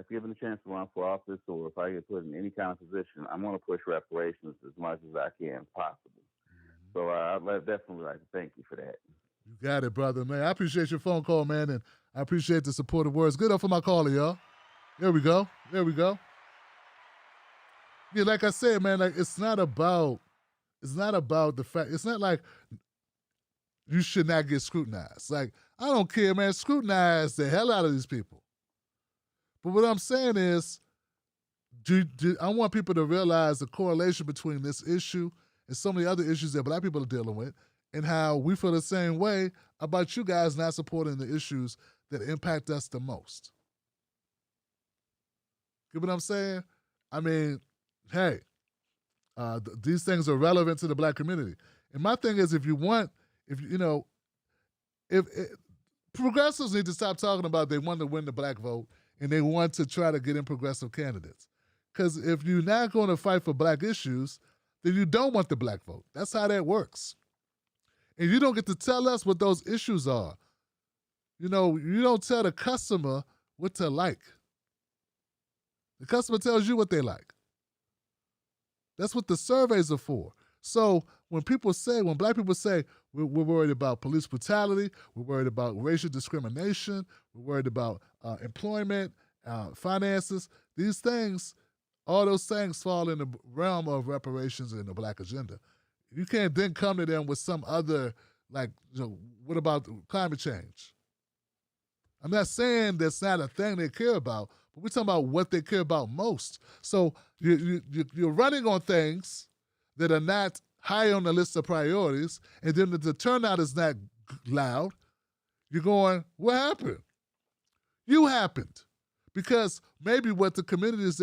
Given a chance to run for office, or if I get put in any kind of position, I'm going to push reparations as much as I can possible. So I'd definitely like to thank you for that. You got it, brother, man. I appreciate your phone call, man, and I appreciate the supportive words. Good up for my caller, y'all. There we go. Yeah, like I said, man, like it's not about the fact. It's not like you should not get scrutinized. Like, I don't care, man. Scrutinize the hell out of these people. But what I'm saying is, I want people to realize the correlation between this issue and so many other issues that black people are dealing with, and how we feel the same way about you guys not supporting the issues that impact us the most. Get what I'm saying? I mean, hey, these things are relevant to the black community. And my thing is, if progressives need to stop talking about they want to win the black vote and they want to try to get in progressive candidates. Because if you're not going to fight for black issues, then you don't want the black vote. That's how that works. And you don't get to tell us what those issues are. You don't tell the customer what to like. The customer tells you what they like. That's what the surveys are for. So when black people say we're worried about police brutality, we're worried about racial discrimination, we're worried about employment, finances, these things, all those things fall in the realm of reparations and the black agenda. You can't then come to them with some other, like, what about climate change? I'm not saying that's not a thing they care about, but we're talking about what they care about most. So you're running on things that are not high on the list of priorities, and then the turnout is not loud. You're going, what happened? You happened. Because maybe what the communities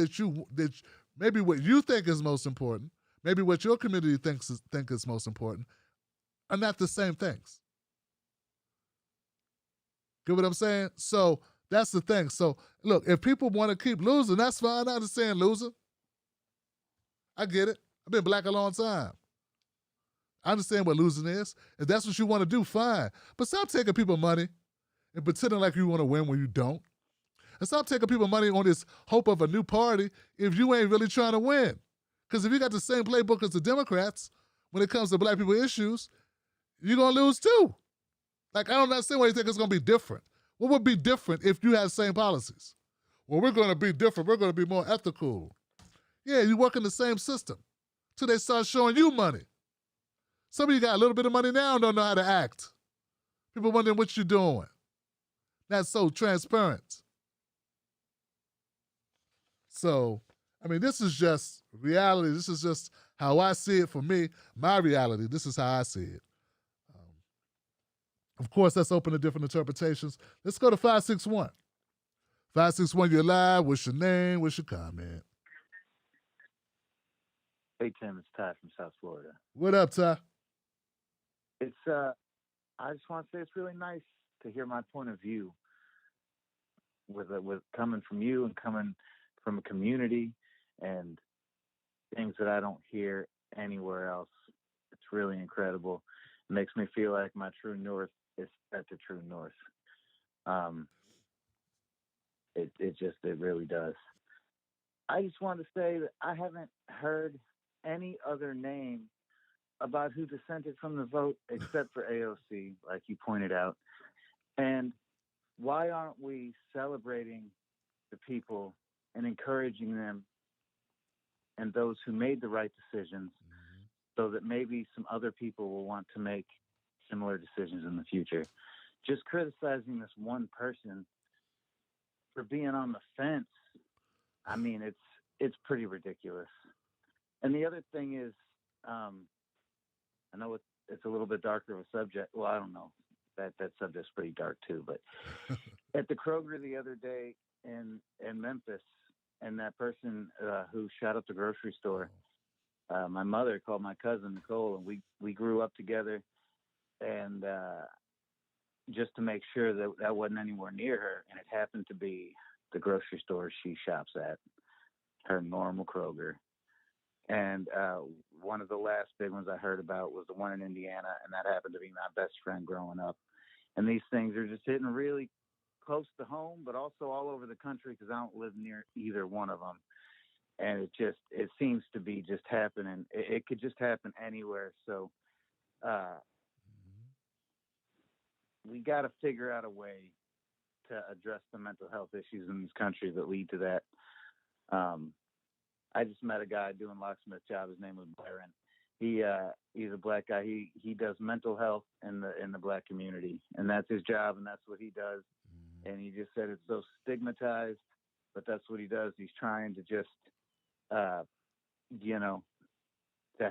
maybe what you think is most important, maybe what your community think is most important, are not the same things. Get what I'm saying? So that's the thing. So look, if people want to keep losing, that's fine. I understand losing. I get it. I've been black a long time. I understand what losing is. If that's what you want to do, fine. But stop taking people money and pretending like you want to win when you don't. And stop taking people money on this hope of a new party if you ain't really trying to win. Because if you got the same playbook as the Democrats when it comes to black people issues, you're going to lose too. Like, I don't understand why you think it's going to be different. What would be different if you had the same policies? Well, we're going to be different. We're going to be more ethical. Yeah, you work in the same system till they start showing you money. Some of you got a little bit of money now and don't know how to act. People wondering what you're doing. Not so transparent. So, I mean, this is just reality. This is just how I see it for me. My reality. This is how I see it. Of course, that's open to different interpretations. Let's go to 561. 561, you're live. What's your name? What's your comment? Hey, Tim, it's Ty from South Florida. What up, Ty? It's I just want to say it's really nice to hear my point of view with coming from you and coming from a community and things that I don't hear anywhere else. It's really incredible. It makes me feel like my true north is at the true north. It really does. I just want to say that I haven't heard any other name about who dissented from the vote except for AOC, like you pointed out. And why aren't we celebrating the people and encouraging them and those who made the right decisions so that maybe some other people will want to make similar decisions in the future? Just criticizing this one person for being on the fence, I mean, it's pretty ridiculous. And the other thing is, I know it's a little bit darker of a subject. Well, I don't know. That subject's pretty dark too. But at the Kroger the other day in Memphis, and that person who shot up the grocery store, my mother called my cousin Nicole, and we grew up together, and just to make sure that wasn't anywhere near her, and it happened to be the grocery store she shops at, her normal Kroger. And one of the last big ones I heard about was the one in Indiana, and that happened to be my best friend growing up. And these things are just hitting really close to home, but also all over the country because I don't live near either one of them. And it seems to be just happening. It could just happen anywhere. So we got to figure out a way to address the mental health issues in this country that lead to that. I just met a guy doing locksmith job. His name was Byron. He's a black guy. He does mental health in the black community, and that's his job, and that's what he does. And he just said it's so stigmatized, but that's what he does. He's trying to just, to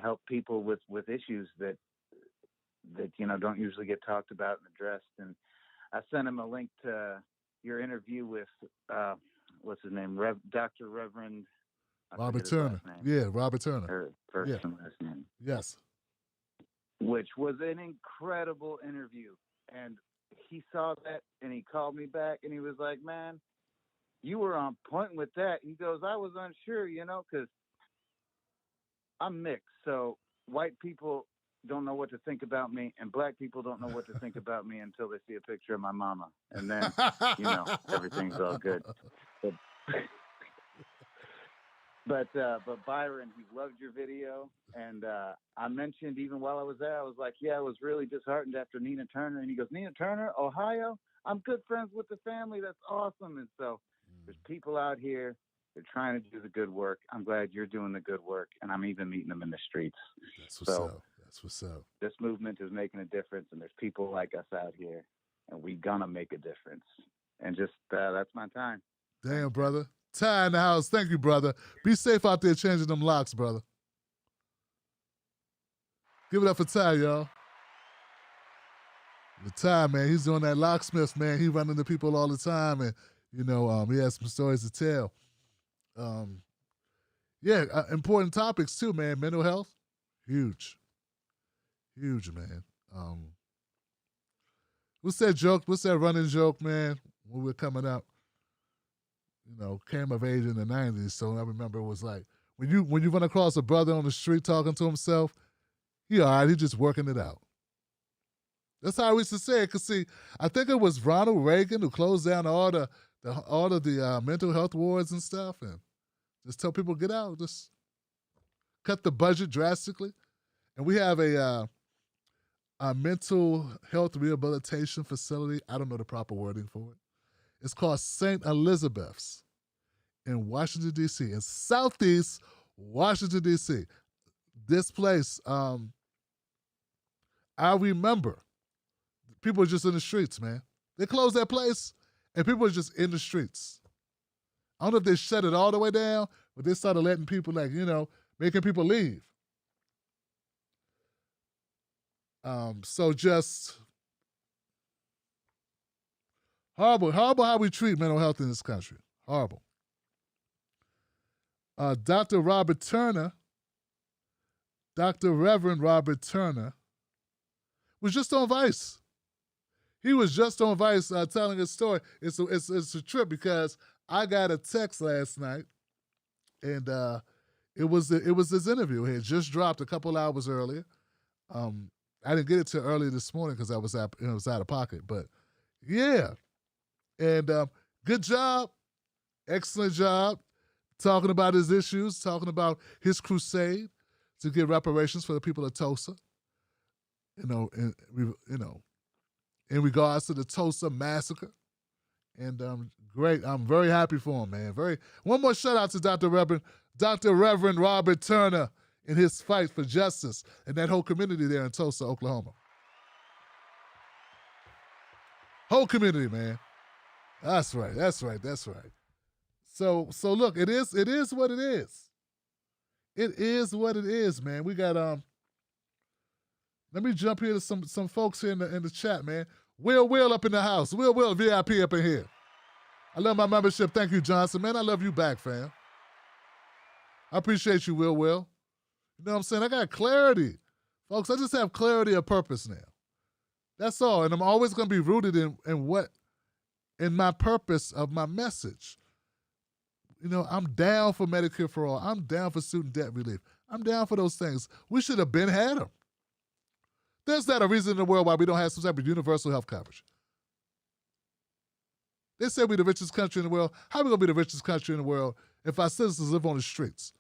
help people with issues that don't usually get talked about and addressed. And I sent him a link to your interview with what's his name, Dr. Reverend Robert Turner. Yeah, Robert Turner. Her first and last name. Yes. Which was an incredible interview. And he saw that and he called me back and he was like, man, you were on point with that. He goes, I was unsure, because I'm mixed. So white people don't know what to think about me, and black people don't know what to think about me until they see a picture of my mama. And then, everything's all good. But Byron, he loved your video, and I mentioned even while I was there, I was like, yeah, I was really disheartened after Nina Turner, and he goes, Nina Turner, Ohio, I'm good friends with the family. That's awesome. And so there's people out here. They're trying to do the good work. I'm glad you're doing the good work, and I'm even meeting them in the streets. That's what's up. That's what's up. This movement is making a difference, and there's people like us out here, and we gonna make a difference. And just that's my time. Damn, brother. Ty in the house. Thank you, brother. Be safe out there changing them locks, brother. Give it up for Ty, y'all. The Ty, man, he's doing that locksmith, man. He running to people all the time, and he has some stories to tell. Important topics too, man. Mental health, huge, man. What's that joke? What's that running joke, man? When we're coming up, came of age in the 90s. So I remember it was like when you run across a brother on the street talking to himself, he all right, he just working it out. That's how we used to say it. Cause see, I think it was Ronald Reagan who closed down all the mental health wards and stuff, and just tell people get out, just cut the budget drastically. And we have a mental health rehabilitation facility. I don't know the proper wording for it. It's called St. Elizabeth's in Washington, D.C., in Southeast Washington, D.C. This place, I remember people were just in the streets, man. They closed that place, and people were just in the streets. I don't know if they shut it all the way down, but they started letting people, making people leave. So just horrible how we treat mental health in this country. Horrible. Dr. Reverend Robert Turner, was just on Vice. He was just on Vice telling his story. It's a trip because I got a text last night, and it was this interview. It had just dropped a couple hours earlier. I didn't get it till early this morning because I was out of pocket. But yeah, and good job, excellent job, talking about his issues, talking about his crusade to get reparations for the people of Tulsa. In regards to the Tulsa massacre. And great. I'm very happy for him, man. One more shout out to Dr. Reverend Robert Turner in his fight for justice and that whole community there in Tulsa, Oklahoma. Whole community, man. That's right. So look, it is what it is. It is what it is, man. We got let me jump here to some folks here in the chat, man. Will up in the house. Will VIP up in here. I love my membership. Thank you, Johnson. Man, I love you back, fam. I appreciate you, Will. You know what I'm saying? I got clarity. Folks, I just have clarity of purpose now. That's all. And I'm always going to be rooted in my purpose of my message. I'm down for Medicare for all. I'm down for student debt relief. I'm down for those things. We should have been had them. There's not a reason in the world why we don't have some type of universal health coverage. They say we're the richest country in the world. How are we going to be the richest country in the world if our citizens live on the streets?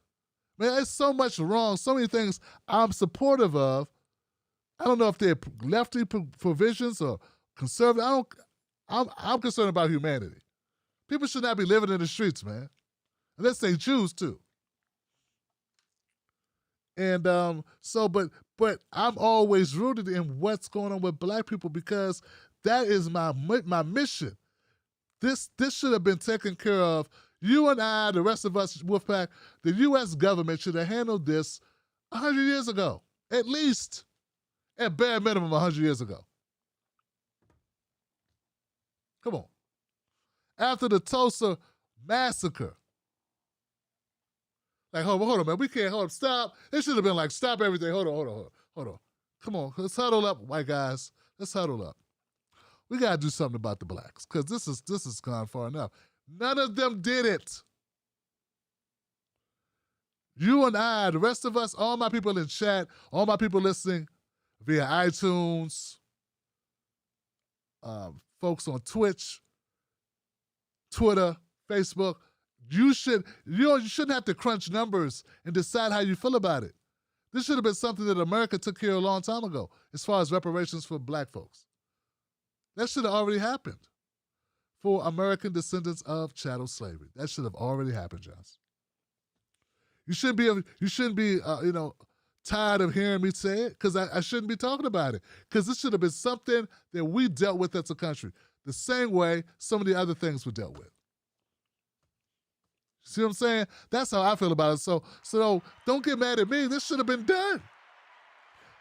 Man, there's so much wrong, so many things I'm supportive of. I don't know if they're lefty provisions or conservative. I'm concerned about humanity. People should not be living in the streets, man, unless they choose to. And but I'm always rooted in what's going on with black people because that is my mission. This should have been taken care of. You and I, the rest of us, Wolfpack, the U.S. government should have handled this 100 years ago, at least, at bare minimum 100 years ago. Come on. After the Tulsa massacre. Like, hold on, man. We can't hold up. Stop. It should have been like, stop everything. Hold on. Come on. Let's huddle up, white guys. Let's huddle up. We got to do something about the blacks because this has gone far enough. None of them did it. You and I, the rest of us, all my people in chat, all my people listening via iTunes, folks on Twitch, Twitter, Facebook, You shouldn't have to crunch numbers and decide how you feel about it. This should have been something that America took care of a long time ago, as far as reparations for black folks. That should have already happened for American descendants of chattel slavery. That should have already happened, Johnson. You shouldn't be tired of hearing me say it, because I shouldn't be talking about it, because this should have been something that we dealt with as a country, the same way some of the other things were dealt with. See what I'm saying? That's how I feel about it. So don't get mad at me. This should have been done.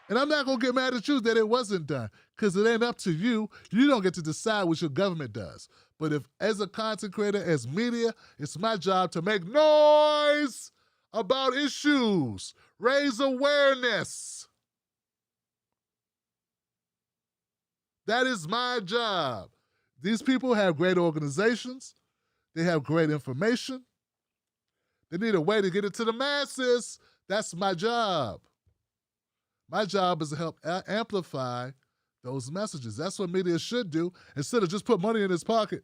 And I'm not going to get mad at you that it wasn't done, because it ain't up to you. You don't get to decide what your government does. But if, as a content creator, as media, it's my job to make noise about issues, raise awareness. That is my job. These people have great organizations. They have great information. They need a way to get it to the masses. That's my job. My job is to help amplify those messages. That's what media should do, instead of just put money in his pocket.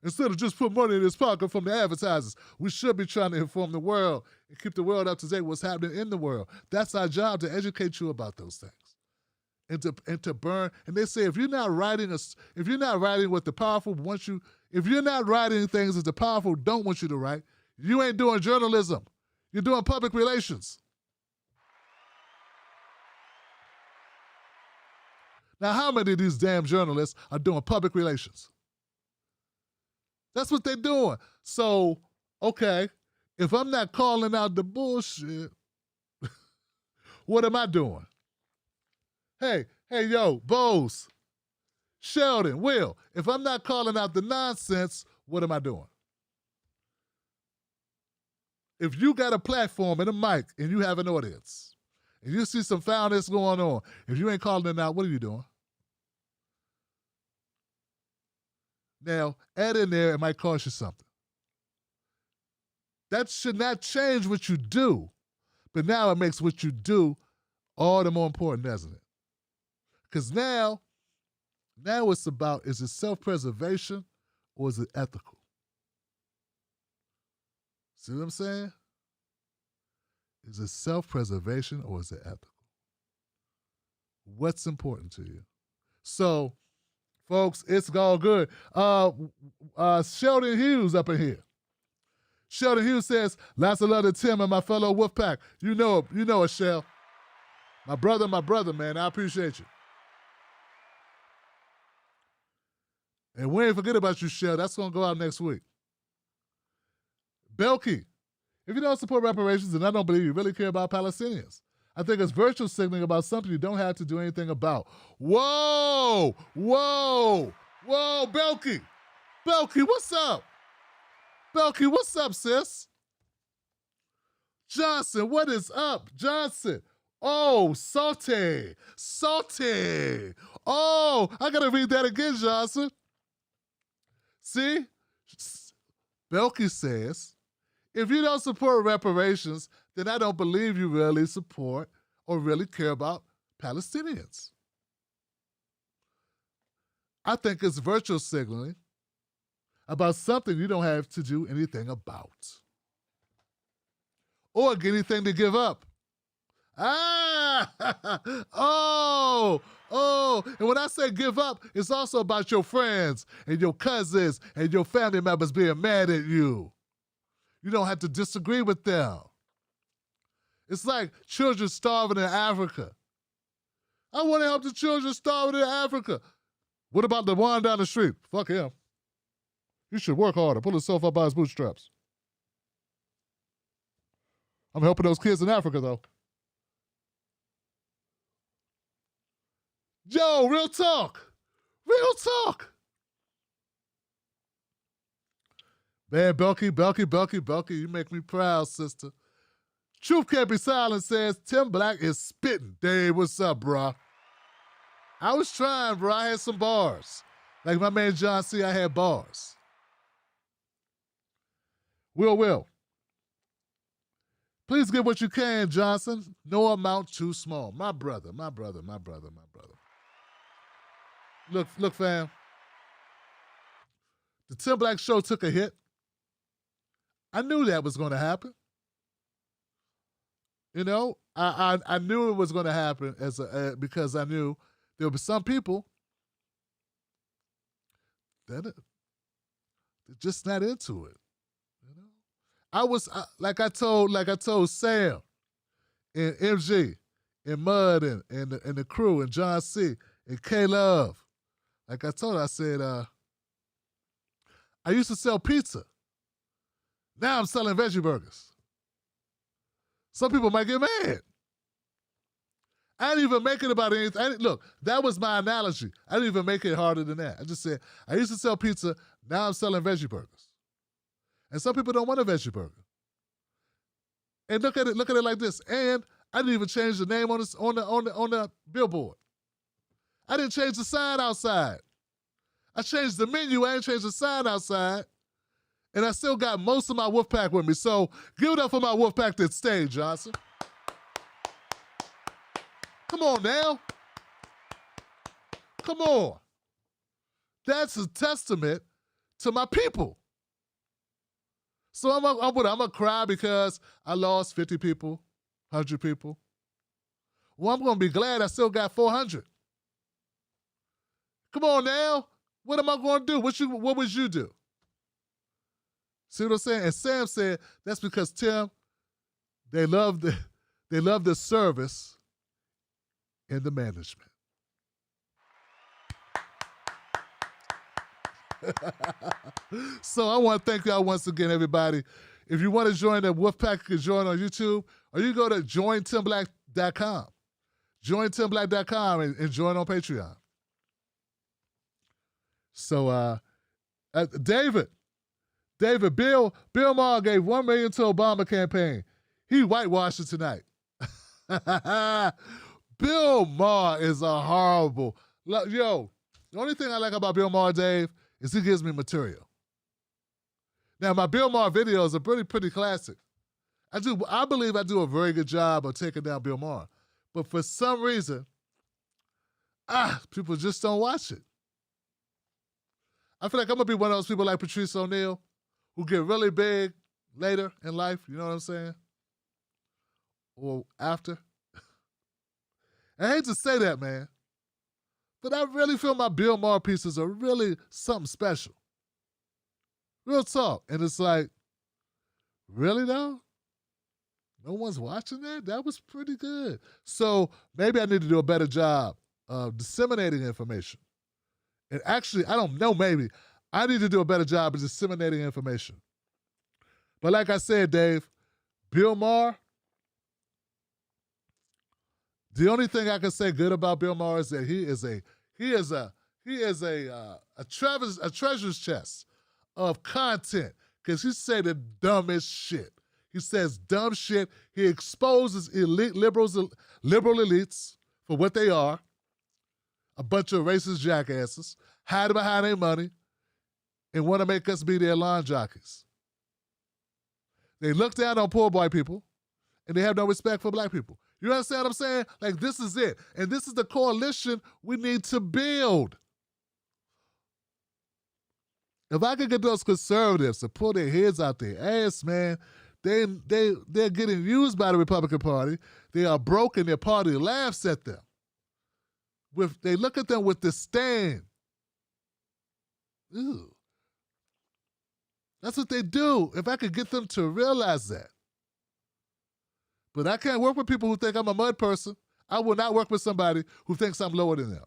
Instead of just put money in his pocket from the advertisers. We should be trying to inform the world and keep the world up to date with what's happening in the world. That's our job, to educate you about those things. And to burn. And they say if you're not writing what the powerful want you, if you're not writing things that the powerful don't want you to write, you ain't doing journalism. You're doing public relations. Now, how many of these damn journalists are doing public relations? That's what they're doing. So, okay, if I'm not calling out the bullshit, what am I doing? Hey, yo, Bose, Sheldon, Will, if I'm not calling out the nonsense, what am I doing? If you got a platform and a mic and you have an audience and you see some foulness going on, if you ain't calling it out, what are you doing? Now, add in there, it might cost you something. That should not change what you do, but now it makes what you do all the more important, doesn't it? Because now it's about, is it self-preservation or is it ethical? See what I'm saying? Is it self-preservation or is it ethical? What's important to you? So, folks, it's all good. Sheldon Hughes up in here. Sheldon Hughes says, lots of love to Tim and my fellow Wolfpack. You know it, Shell. My brother, man. I appreciate you. And we ain't forget about you, Shell. That's going to go out next week. Belky, if you don't support reparations, then I don't believe you really care about Palestinians. I think it's virtual signaling about something you don't have to do anything about. Whoa, Belky. Belky, what's up? Belky, what's up, sis? Johnson, what is up? Johnson. Oh, Saute. Oh, I got to read that again, Johnson. See? Belky says, if you don't support reparations, then I don't believe you really support or really care about Palestinians. I think it's virtual signaling about something you don't have to do anything about. Or get anything to give up. And when I say give up, it's also about your friends and your cousins and your family members being mad at you. You don't have to disagree with them. It's like children starving in Africa. I want to help the children starving in Africa. What about the one down the street? Fuck him. He should work harder, pull himself up by his bootstraps. I'm helping those kids in Africa, though. Yo, real talk. Man, Belky, you make me proud, sister. Truth Can't Be Silent says, Tim Black is spitting. Dave, what's up, bro? I was trying, bro. I had some bars. Like my man John C., I had bars. Will. Please get what you can, Johnson. No amount too small. My brother. Look, fam. The Tim Black Show took a hit. I knew that was going to happen. You know, I knew it was going to happen because I knew there were some people that they're just not into it. You know, like I told Sam and MG and Mud and the crew and John C and K Love. Like I told her, I said, I used to sell pizza. Now I'm selling veggie burgers. Some people might get mad. I didn't even make it about anything. Look, that was my analogy. I didn't even make it harder than that. I just said, I used to sell pizza. Now I'm selling veggie burgers. And some people don't want a veggie burger. And look at it like this. And I didn't even change the name on the billboard. I didn't change the sign outside. I changed the menu. I ain't changed the sign outside. And I still got most of my wolf pack with me. So give it up for my wolf pack that stayed, Johnson. Come on now. Come on. That's a testament to my people. So I'm gonna cry because I lost 50 people, 100 people. Well, I'm gonna be glad I still got 400. Come on now. What am I gonna do? What would you do? See what I'm saying? And Sam said that's because, Tim, they love the service and the management. So I want to thank y'all once again, everybody. If you want to join the Wolfpack, you can join on YouTube, or you go to jointimblack.com. Jointimblack.com and join on Patreon. So, David, Bill Maher gave $1 million to Obama campaign. He whitewashed it tonight. Bill Maher is a horrible. Yo, the only thing I like about Bill Maher, Dave, is he gives me material. Now, my Bill Maher videos are pretty classic. I believe I do a very good job of taking down Bill Maher. But for some reason, people just don't watch it. I feel like I'm going to be one of those people like Patrice O'Neal who get really big later in life, you know what I'm saying? Or after. I hate to say that, man. But I really feel my Bill Maher pieces are really something special. Real talk. And it's like, really though? No one's watching that? That was pretty good. So maybe I need to do a better job of disseminating information. And actually, I don't know, maybe. I need to do a better job of disseminating information. But like I said, Dave, Bill Maher, the only thing I can say good about Bill Maher is that he is a treasure's chest of content because he say the dumbest shit. He says dumb shit. He exposes liberal elites for what they are, a bunch of racist jackasses, hiding behind their money, and want to make us be their lawn jockeys. They look down on poor white people, and they have no respect for black people. You understand what I'm saying? Like, this is it. And this is the coalition we need to build. If I could get those conservatives to pull their heads out their ass, man, they're getting used by the Republican Party. They are broken. Their party laughs at them. They look at them with disdain. Ew. That's what they do. If I could get them to realize that. But I can't work with people who think I'm a mud person. I will not work with somebody who thinks I'm lower than them.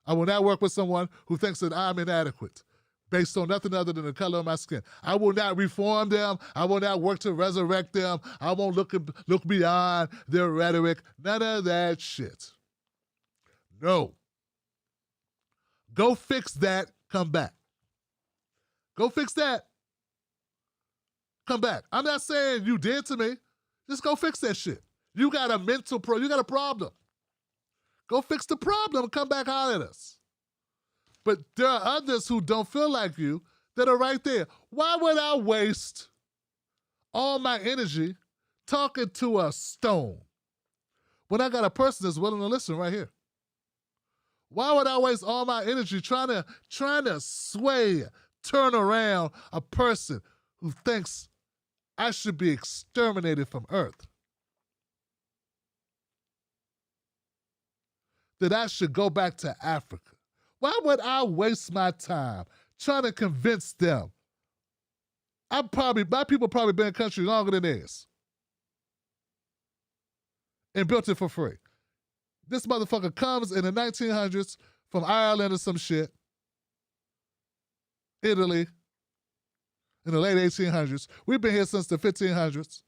I will not work with someone who thinks that I'm inadequate based on nothing other than the color of my skin. I will not reform them. I will not work to resurrect them. I won't look beyond their rhetoric. None of that shit. No. Go fix that, come back. Go fix that, come back. I'm not saying you did to me. Just go fix that shit. You got a you got a problem. Go fix the problem and come back out at us. But there are others who don't feel like you that are right there. Why would I waste all my energy talking to a stone when I got a person that's willing to listen right here? Why would I waste all my energy trying to sway, turn around a person who thinks I should be exterminated from Earth. That I should go back to Africa. Why would I waste my time trying to convince them? My people probably been in the country longer than theirs. And built it for free. This motherfucker comes in the 1900s from Ireland or some shit. Italy. In the late 1800s. We've been here since the 1500s.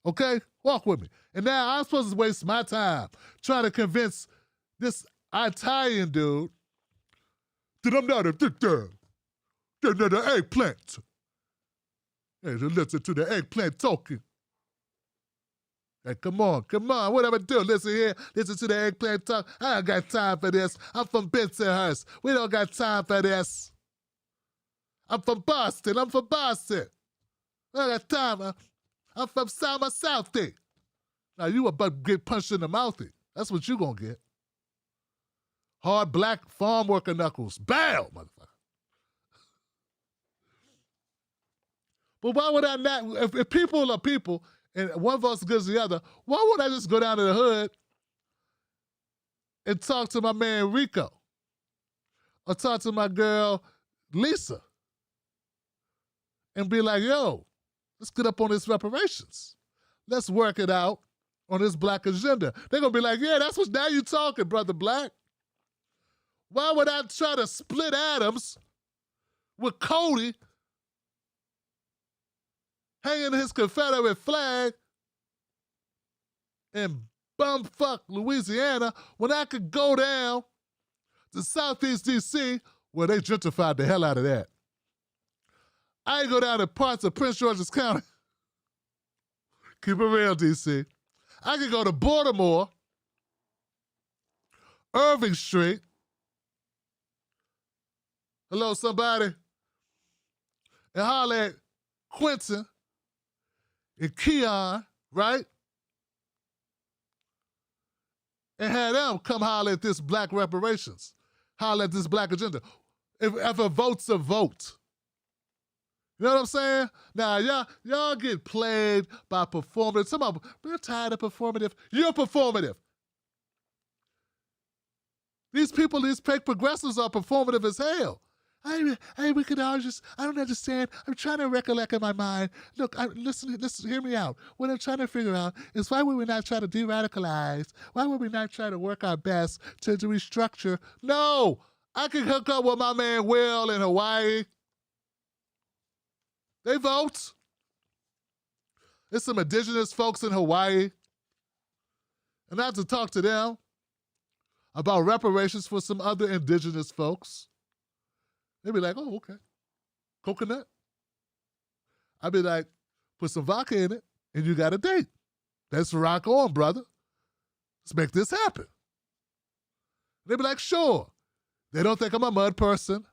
Okay? Walk with me. And now I'm supposed to waste my time trying to convince this Italian dude that I'm not a victim. They're not an eggplant. Hey, to listen to the eggplant talking. Hey, come on. What am I doing? Listen to the eggplant talk. I don't got time for this. I'm from Bensonhurst. We don't got time for this. I'm from Boston. I don't got time. I'm from Southie. Now you about to get punched in the mouthy. That's what you gonna get. Hard black farm worker knuckles. Bam, motherfucker. But why would I not, if people are people, and one of us is good as the other, why would I just go down to the hood and talk to my man Rico? Or talk to my girl Lisa? And be like, yo, let's get up on this reparations. Let's work it out on this black agenda. They're going to be like, yeah, that's what, now you talking, Brother Black. Why would I try to split atoms with Cody hanging his Confederate flag in bumfuck Louisiana when I could go down to Southeast D.C. where they gentrified the hell out of that? I ain't go down to parts of Prince George's County. Keep it real, D.C. I could go to Baltimore, Irving Street. Hello, somebody. And holler at Quentin and Keon, right? And have them come holler at this black reparations. Holler at this black agenda. If a vote's a vote. You know what I'm saying? Now, y'all get played by performative. Some of them, we're tired of performative. You're performative. These people, these fake progressives are performative as hell. Hey, we could all just, I don't understand. I'm trying to recollect in my mind. Look, listen, hear me out. What I'm trying to figure out is why would we not try to de-radicalize? Why would we not try to work our best to restructure? No! I can hook up with my man Will in Hawaii. They vote. There's some indigenous folks in Hawaii. And I have to talk to them about reparations for some other indigenous folks. They'd be like, oh, okay. Coconut? I'd be like, put some vodka in it, and you got a date. Let's rock on, brother. Let's make this happen. They'd be like, sure. They don't think I'm a mud person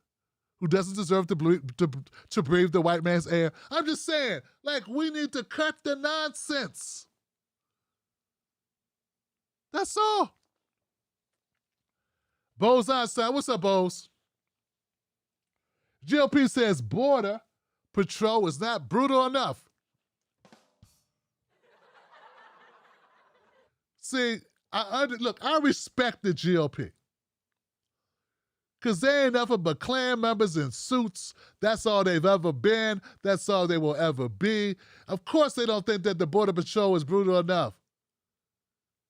who doesn't deserve to breathe the white man's air. I'm just saying, like, we need to cut the nonsense. That's all. Bose Einstein, what's up, Bose? GOP says Border Patrol is not brutal enough. See, I respect the GOP. Because they ain't nothing but Klan members in suits. That's all they've ever been. That's all they will ever be. Of course they don't think that the Border Patrol is brutal enough.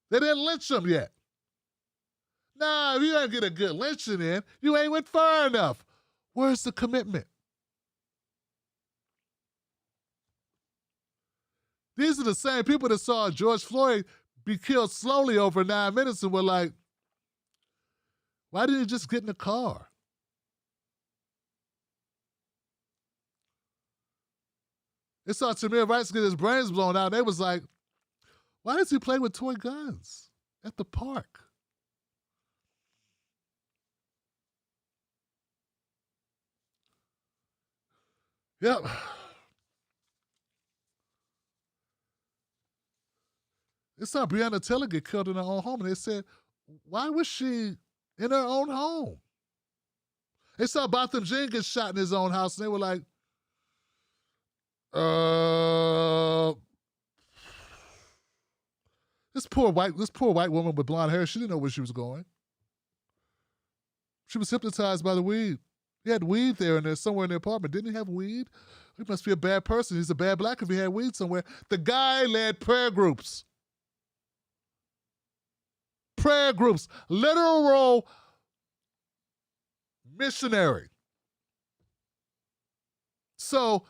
They didn't lynch them yet. Nah, if you don't get a good lynching in, you ain't went far enough. Where's the commitment? These are the same people that saw George Floyd be killed slowly over 9 minutes and were like, why didn't you just get in the car? They saw Tamir Rice get his brains blown out. And they was like, why does he play with toy guns at the park? Yep. They saw Breonna Taylor get killed in her own home, and they said, why was she in her own home? They saw Botham Jean get shot in his own house, and they were like, This poor white woman with blonde hair, she didn't know where she was going. She was hypnotized by the weed. He had weed there and there somewhere in the apartment. Didn't he have weed? He must be a bad person. He's a bad black if he had weed somewhere. The guy led prayer groups. Prayer groups. Literal missionary. So,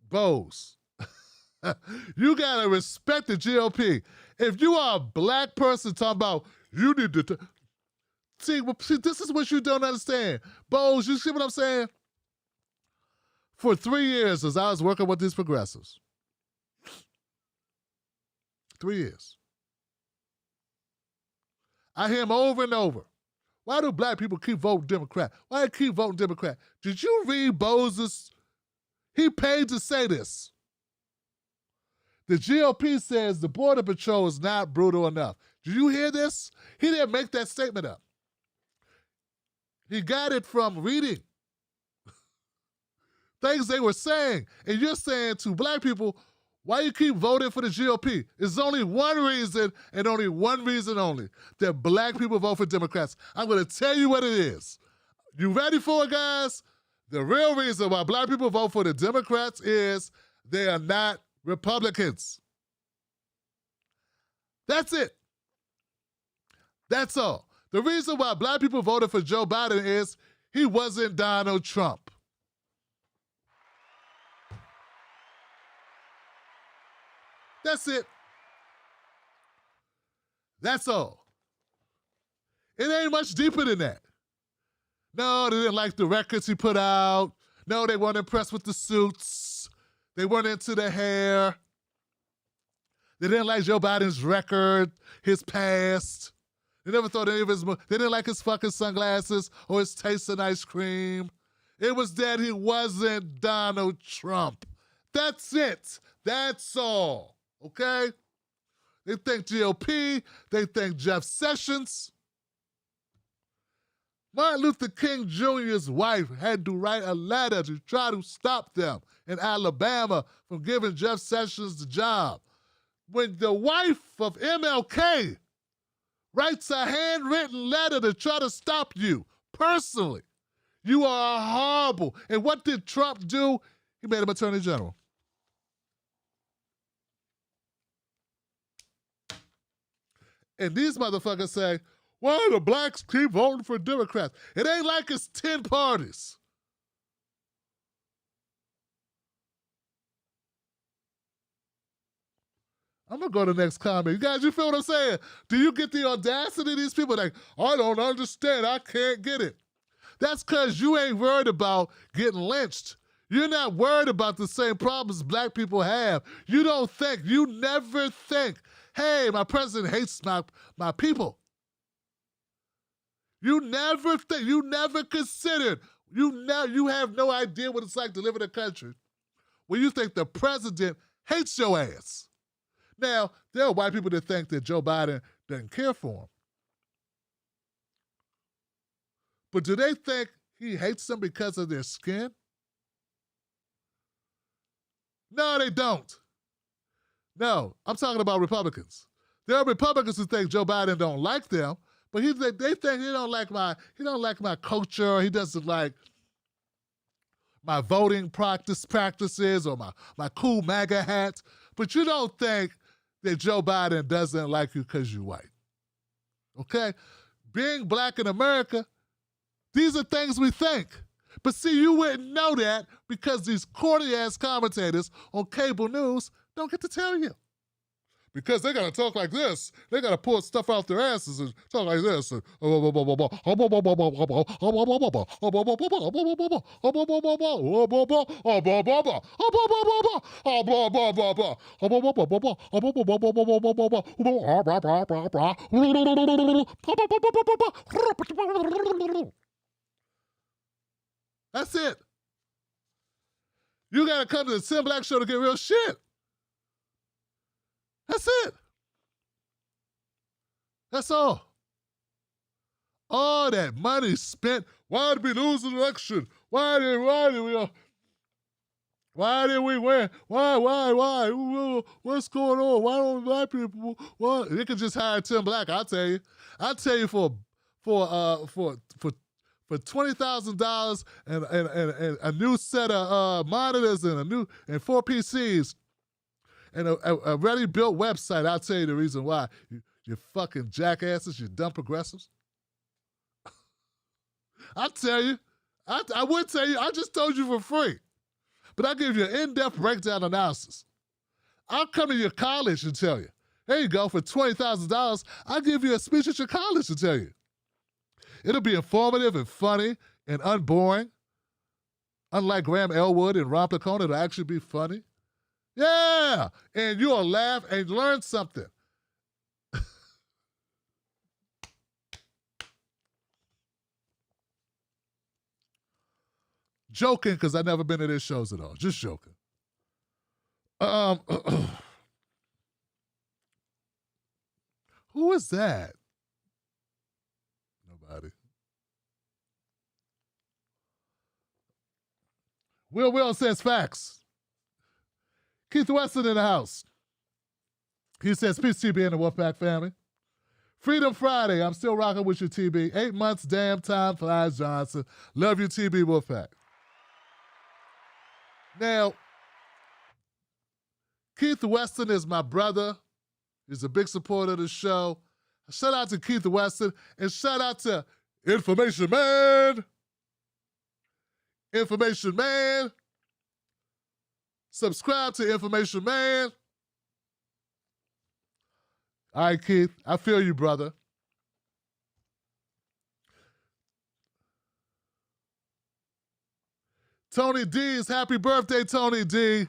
Bose, you gotta respect the GOP. If you are a black person talking about you need to see, this is what you don't understand. Bose, you see what I'm saying? For 3 years as I was working with these progressives, 3 years, I hear him over and over. Why do black people keep voting Democrat? Why they keep voting Democrat? Did you read Bose's? He paid to say this. The GOP says the Border Patrol is not brutal enough. Did you hear this? He didn't make that statement up. He got it from reading things they were saying. And you're saying to black people, why you keep voting for the GOP? There's only one reason and only one reason only, that black people vote for Democrats. I'm going to tell you what it is. You ready for it, guys? The real reason why black people vote for the Democrats is they are not Republicans. That's it. That's all. The reason why black people voted for Joe Biden is he wasn't Donald Trump. That's it. That's all. It ain't much deeper than that. No, they didn't like the records he put out. No, they weren't impressed with the suits. They weren't into the hair. They didn't like Joe Biden's record, his past. They never thought any of his, they didn't like his fucking sunglasses or his taste in ice cream. It was that he wasn't Donald Trump. That's it. That's all. Okay? They think GOP. They think Jeff Sessions. Martin Luther King Jr.'s wife had to write a letter to try to stop them in Alabama from giving Jeff Sessions the job. When the wife of MLK writes a handwritten letter to try to stop you personally, you are horrible. And what did Trump do? He made him Attorney General. And these motherfuckers say, why do blacks keep voting for Democrats? It ain't like it's 10 parties. I'm going to go to the next comment. You guys, you feel what I'm saying? Do you get the audacity of these people? Like, I don't understand. I can't get it. That's because you ain't worried about getting lynched. You're not worried about the same problems black people have. You don't think, you never think, hey, my president hates my people. You never think, you never considered, you have no idea what it's like to live in a country where you think the president hates your ass. Now, there are white people that think that Joe Biden doesn't care for them. But do they think he hates them because of their skin? No, they don't. No, I'm talking about Republicans. There are Republicans who think Joe Biden don't like them, but they think he don't like my culture. He doesn't like my voting practices or my cool MAGA hats. But you don't think that Joe Biden doesn't like you because you're white. Okay? Being black in America, these are things we think. But see, you wouldn't know that because these corny-ass commentators on cable news don't get to tell you. Because they got to talk like this. They got to pull stuff out their asses and talk like this. That's it. You got to come to the Sin Black Show to get real shit. That's it. That's all. All that money spent. Why did we lose the election? Why did Why did we win? Why? What's going on? Why don't black people? What? They could just hire Tim Black. I'll tell you for $20,000 and a new set of monitors and 4 PCs and a ready built website. I'll tell you the reason why. You fucking jackasses, you dumb progressives. I'll tell you. I would tell you. I just told you for free. But I'll give you an in-depth breakdown analysis. I'll come to your college and tell you. Here you go, for $20,000, I'll give you a speech at your college to tell you. It'll be informative and funny and unboring. Unlike Graham Elwood and Ron Placone, it'll actually be funny. Yeah, and you'll laugh and learn something. Joking, because I've never been to their shows at all. Just joking. Who is that? Nobody. Will says facts. Keith Weston in the house. He says, peace, TB and the Wolfpack family. Freedom Friday. I'm still rocking with you, TB. 8 months, damn time flies, Johnson. Love you, TB Wolfpack. Now, Keith Weston is my brother. He's a big supporter of the show. Shout out to Keith Weston and shout out to Information Man. Information Man. Subscribe to Information Man. All right, Keith, I feel you, brother. Tony D's, happy birthday, Tony D.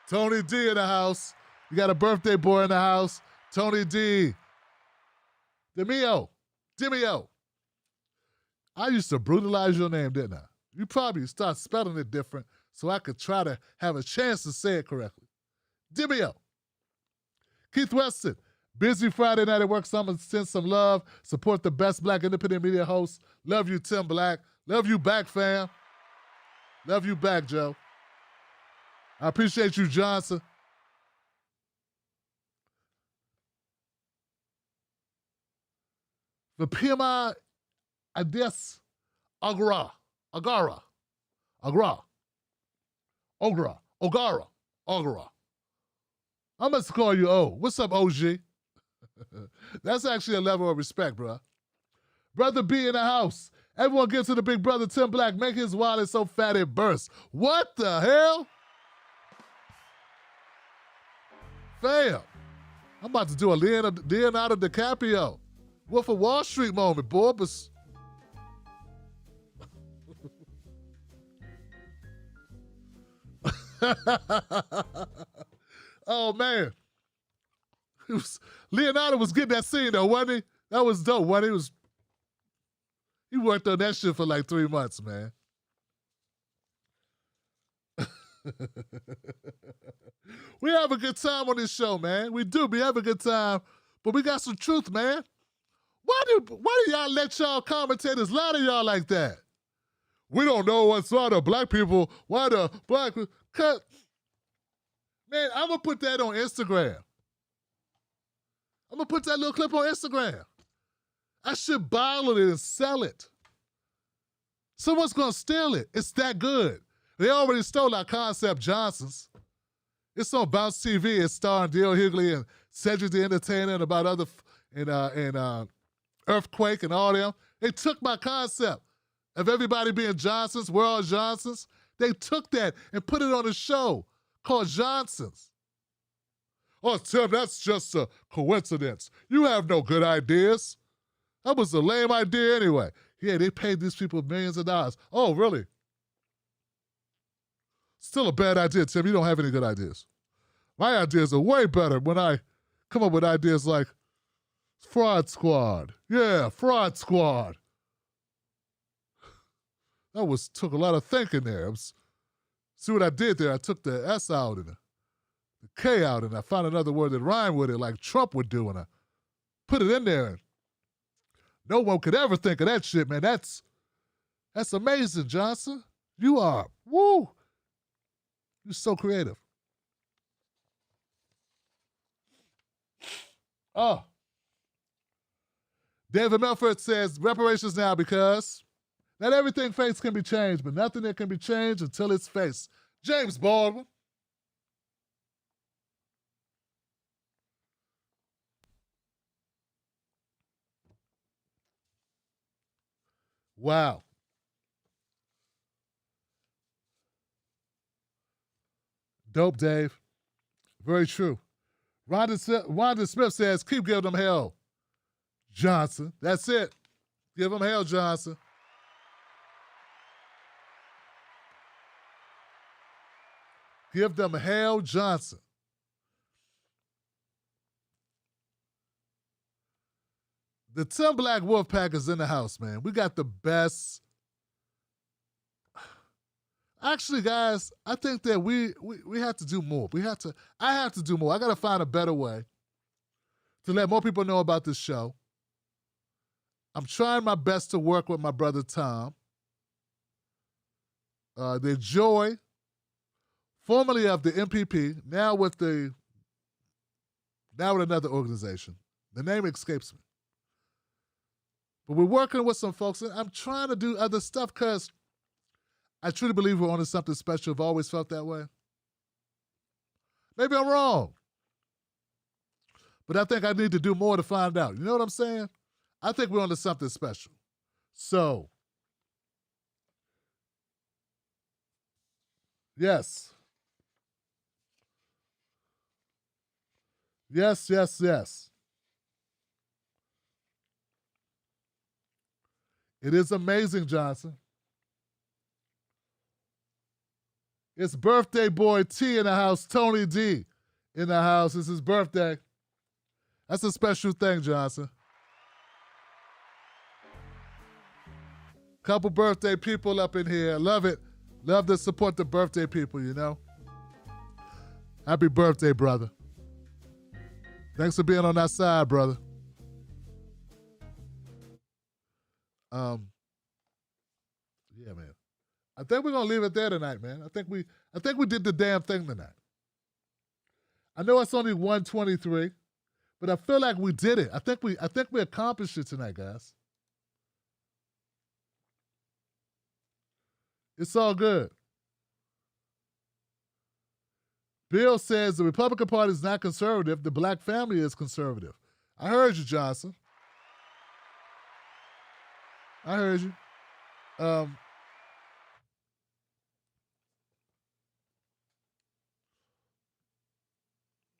Tony D in the house. You got a birthday boy in the house. Tony D. Demio. I used to brutalize your name, didn't I? You probably start spelling it different so I could try to have a chance to say it correctly. Demio. Keith Weston. Busy Friday night at work. Someone send some love. Support the best black independent media host. Love you, Tim Black. Love you back, fam. Love you back, Joe. I appreciate you, Johnson. The PMI, Ades Agara. I'm going to call you O. What's up, OG? That's actually a level of respect, bro. Brother B in the house. Everyone get to the big brother Tim Black. Make his wallet so fat it bursts. What the hell? Fam. I'm about to do a Leonardo DiCaprio. Wolf of Wall Street moment, boy. But oh, man. Leonardo was getting that scene, though, wasn't he? That was dope, wasn't he? He worked on that shit for like 3 months, man. We have a good time on this show, man. We do. We have a good time. But we got some truth, man. Why do y'all let y'all commentators lie to y'all like that? We don't know what's wrong with black people. Why the black people? Man, I'm going to put that on Instagram. I'm going to put that little clip on Instagram. I should bottle it and sell it. Someone's going to steal it. It's that good. They already stole our concept, Johnson's. It's on Bounce TV. It's starring D.L. Hughley and Cedric the Entertainer and about other, and Earthquake and all them. They took my concept of everybody being Johnsons. We're all Johnsons. They took that and put it on a show called Johnsons. Oh, Tim, that's just a coincidence. You have no good ideas. That was a lame idea anyway. Yeah, they paid these people millions of dollars. Oh, really? Still a bad idea, Tim. You don't have any good ideas. My ideas are way better when I come up with ideas like Fraud Squad. Yeah, Fraud Squad. That took a lot of thinking there. See what I did there? I took the S out and the K out, and I found another word that rhymed with it like Trump would do, and I put it in there. And no one could ever think of that shit, man. That's amazing, Johnson. You are, woo. You're so creative. Oh. David Melford says reparations now because not everything faced can be changed, but nothing that can be changed until it's faced. James Baldwin. Wow. Dope, Dave. Very true. Rhonda Smith says, keep giving them hell, Johnson. That's it. Give them hell, Johnson. Give them hell, Johnson. The Tim Black Wolfpack is in the house, man. We got the best. Actually, guys, I think that we have to do more. I have to do more. I got to find a better way to let more people know about this show. I'm trying my best to work with my brother Tom. The Joy, formerly of the MPP, now with another organization. The name escapes me. But we're working with some folks, and I'm trying to do other stuff because I truly believe we're onto something special. I've always felt that way. Maybe I'm wrong. But I think I need to do more to find out. You know what I'm saying? I think we're onto something special. So, yes. Yes, yes, yes. It is amazing, Johnson. It's birthday boy T in the house, Tony D in the house. It's his birthday. That's a special thing, Johnson. Couple birthday people up in here. Love it. Love to support the birthday people, you know. Happy birthday, brother. Thanks for being on that side, brother. Yeah, man. I think we're gonna leave it there tonight, man. I think we did the damn thing tonight. I know it's only 1:23, but I feel like we did it. I think we accomplished it tonight, guys. It's all good. Bill says the Republican Party is not conservative. The black family is conservative. I heard you, Johnson. I heard you.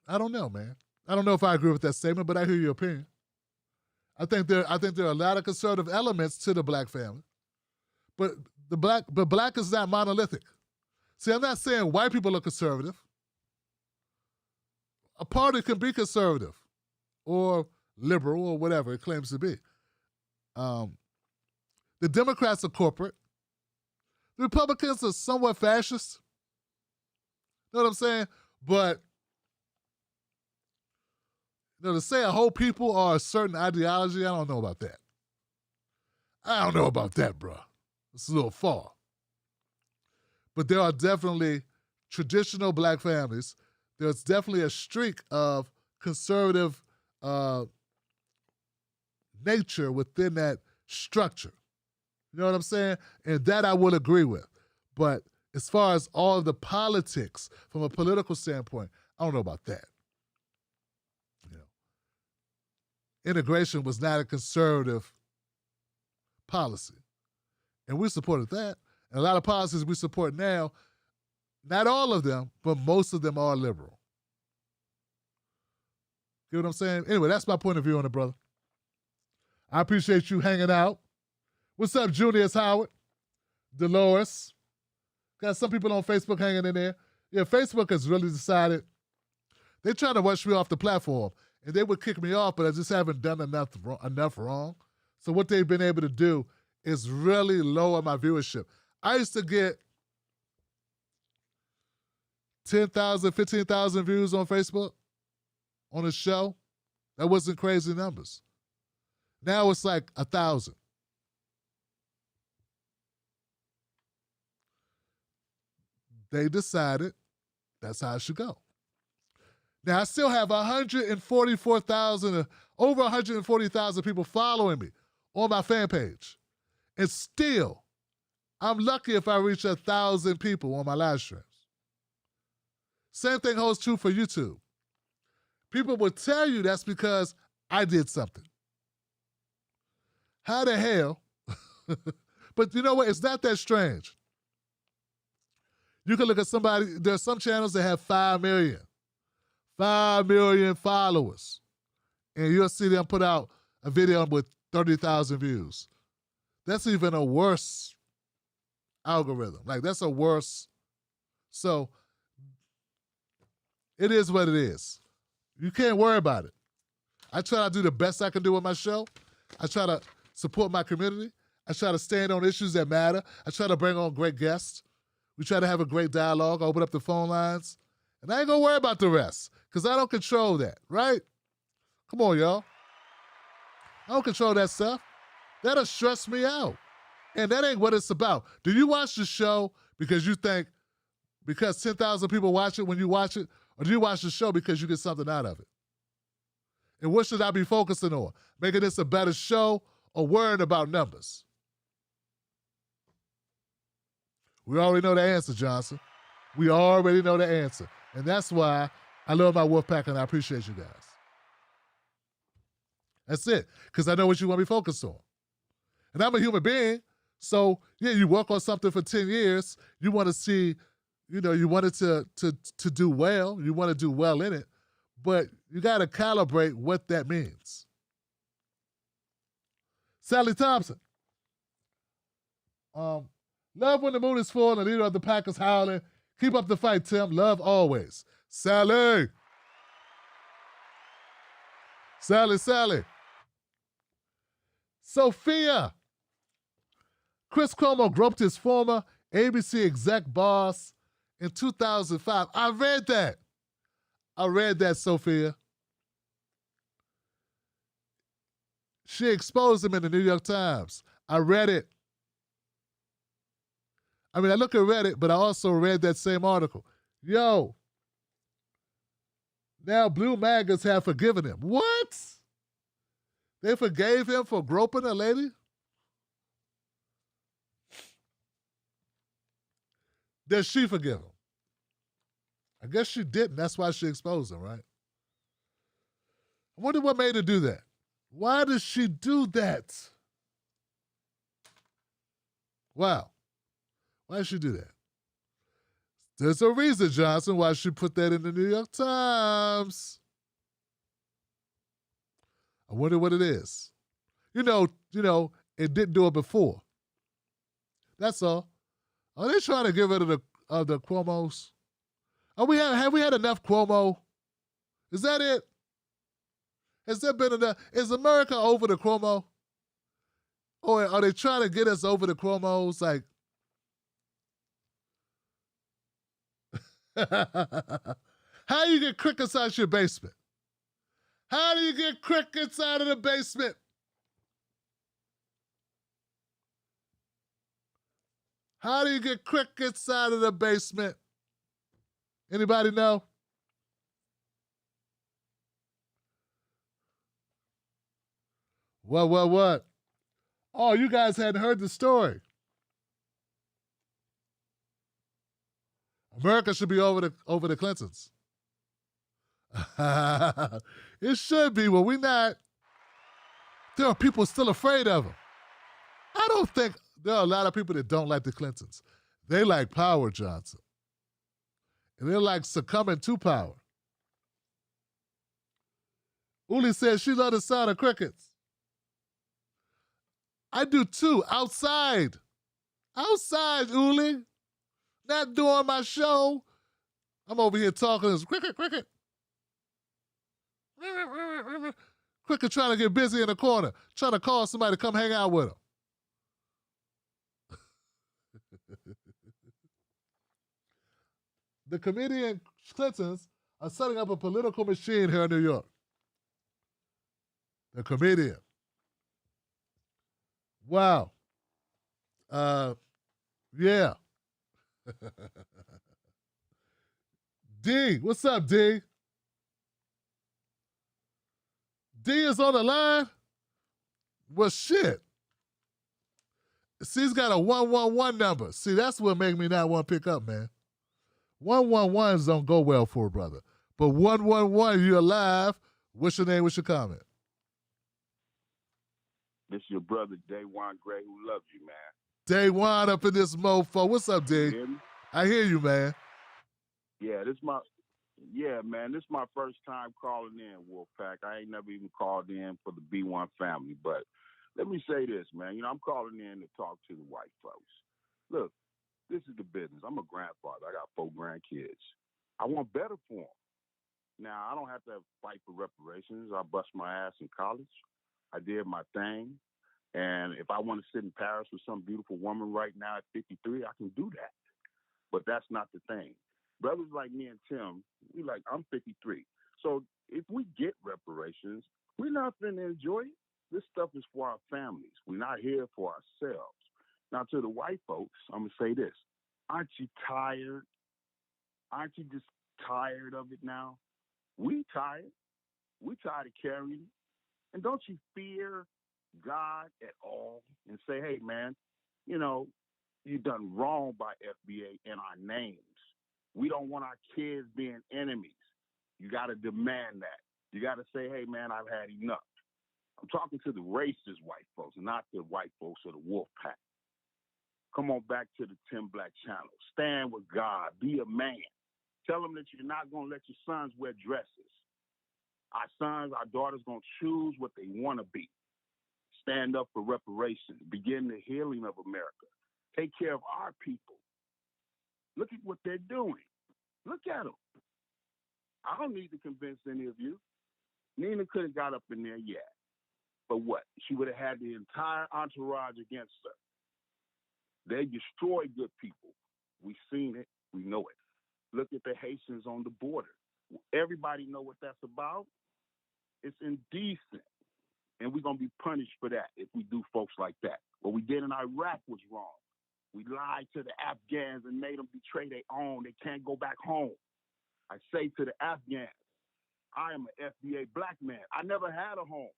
I don't know, man. I don't know if I agree with that statement, but I hear your opinion. I think there are a lot of conservative elements to the black family, but black is not monolithic. See, I'm not saying white people are conservative. A party can be conservative, or liberal, or whatever it claims to be. The Democrats are corporate. The Republicans are somewhat fascist. You know what I'm saying? But to say a whole people are a certain ideology, I don't know about that. I don't know about that, bro. It's a little far. But there are definitely traditional black families. There's definitely a streak of conservative nature within that structure. You know what I'm saying? And that I will agree with. But as far as all of the politics from a political standpoint, I don't know about that. You know, integration was not a conservative policy. And we supported that. And a lot of policies we support now, not all of them, but most of them are liberal. You know what I'm saying? Anyway, that's my point of view on it, brother. I appreciate you hanging out. What's up, Junius Howard? Dolores. Got some people on Facebook hanging in there. Yeah, Facebook has really decided they try to rush me off the platform, and they would kick me off, but I just haven't done enough wrong. So what they've been able to do is really lower my viewership. I used to get 10,000, 15,000 views on Facebook on a show. That wasn't crazy numbers. Now it's like 1,000. They decided That's how it should go. Now, I still have 144,000, over 140,000 people following me on my fan page. And still, I'm lucky if I reach 1,000 people on my live streams. Same thing holds true for YouTube. People will tell you that's because I did something. How the hell? But you know what? It's not that strange. You can look at somebody, there's some channels that have 5 million followers. And you'll see them put out a video with 30,000 views. That's even a worse algorithm. Like, that's a worse. So, it is what it is. You can't worry about it. I try to do the best I can do with my show. I try to support my community. I try to stand on issues that matter. I try to bring on great guests. We try to have a great dialogue, open up the phone lines. And I ain't gonna worry about the rest, because I don't control that, right? Come on, y'all. I don't control that stuff. That'll stress me out. And that ain't what it's about. Do you watch the show because you think, because 10,000 people watch it when you watch it, or do you watch the show because you get something out of it? And what should I be focusing on? Making this a better show or worrying about numbers? We already know the answer, Johnson. We already know the answer. And that's why I love my Wolfpack and I appreciate you guys. That's it. Because I know what you want to be focused on. And I'm a human being. So, yeah, you work on something for 10 years. You want to see, you know, you want it to do well. You want to do well in it. But you got to calibrate what that means. Sally Thompson. Love when the moon is full and the leader of the pack is howling. Keep up the fight, Tim. Love always. Sally. Sally. Sophia. Chris Cuomo groped his former ABC exec boss in 2005. I read that, Sophia. She exposed him in the New York Times. I read it. I mean, I look at Reddit, but I also read that same article. Yo, now Blue Magas have forgiven him. What? They forgave him for groping a lady? Did she forgive him? I guess she didn't. That's why she exposed him, right? I wonder what made her do that. Why did she do that? Wow. Why did she do that? There's a reason, Johnson, why she put that in the New York Times. I wonder what it is. You know, it didn't do it before. That's all. Are they trying to get rid of the Cuomos? Have we had enough Cuomo? Is that it? Has there been enough? Is America over the Cuomo? Or are they trying to get us over the Cuomos? Like, how you get crickets out your basement? How do you get crickets out of the basement? How do you get crickets out of the basement? Anybody know? What? Oh, you guys hadn't heard the story. America should be over the Clintons. It should be, but we not. There are people still afraid of them. I don't think there are a lot of people that don't like the Clintons. They like power, Johnson. And they're like succumbing to power. Uli says she loved the sound of crickets. I do too, outside. Outside, Uli. Not doing my show. I'm over here talking this cricket. Cricket trying to get busy in the corner, trying to call somebody to come hang out with him. The comedian Clintons are setting up a political machine here in New York. The comedian. Wow. Yeah. D, what's up, D? D is on the line? Well, shit. See, he's got a 111 number. See, that's what make me not want to pick up, man. 111s don't go well for a brother. But 111, you're alive. What's your name? What's your comment? This your brother, Daywan Gray, who loves you, man. Daywan up in this mofo. What's up, You D? hear me? I hear you, man. Yeah, man, this is my first time calling in, Wolfpack. I ain't never even called in for the B1 family, but let me say this, man. I'm calling in to talk to the white folks. Look, this is the business. I'm a grandfather. I got 4 grandkids. I want better for them. Now, I don't have to fight for reparations. I bust my ass in college. I did my thing. And if I want to sit in Paris with some beautiful woman right now at 53, I can do that. But that's not the thing. Brothers like me and Tim, I'm 53. So if we get reparations, we're not going to enjoy it. This stuff is for our families. We're not here for ourselves. Now, to the white folks, I'm going to say this. Aren't you tired? Aren't you just tired of it now? We tired. We tired of carrying it. And don't you fear God at all and say, hey, man, you've done wrong by FBA in our names. We don't want our kids being enemies. You got to demand that. You got to say, hey, man, I've had enough. I'm talking to the racist white folks, not the white folks of the wolf pack. Come on back to the Tim Black channel. Stand with God. Be a man. Tell them that you're not going to let your sons wear dresses. Our sons, our daughters going to choose what they want to be. Stand up for reparations. Begin the healing of America. Take care of our people. Look at what they're doing. Look at them. I don't need to convince any of you. Nina could have got up in there yet. But what? She would have had the entire entourage against her. They destroy good people. We've seen it. We know it. Look at the Haitians on the border. Everybody know what that's about. It's indecent. And we're going to be punished for that if we do folks like that. What we did in Iraq was wrong. We lied to the Afghans and made them betray their own. They can't go back home. I say to the Afghans, I am an FBA black man. I never had a home.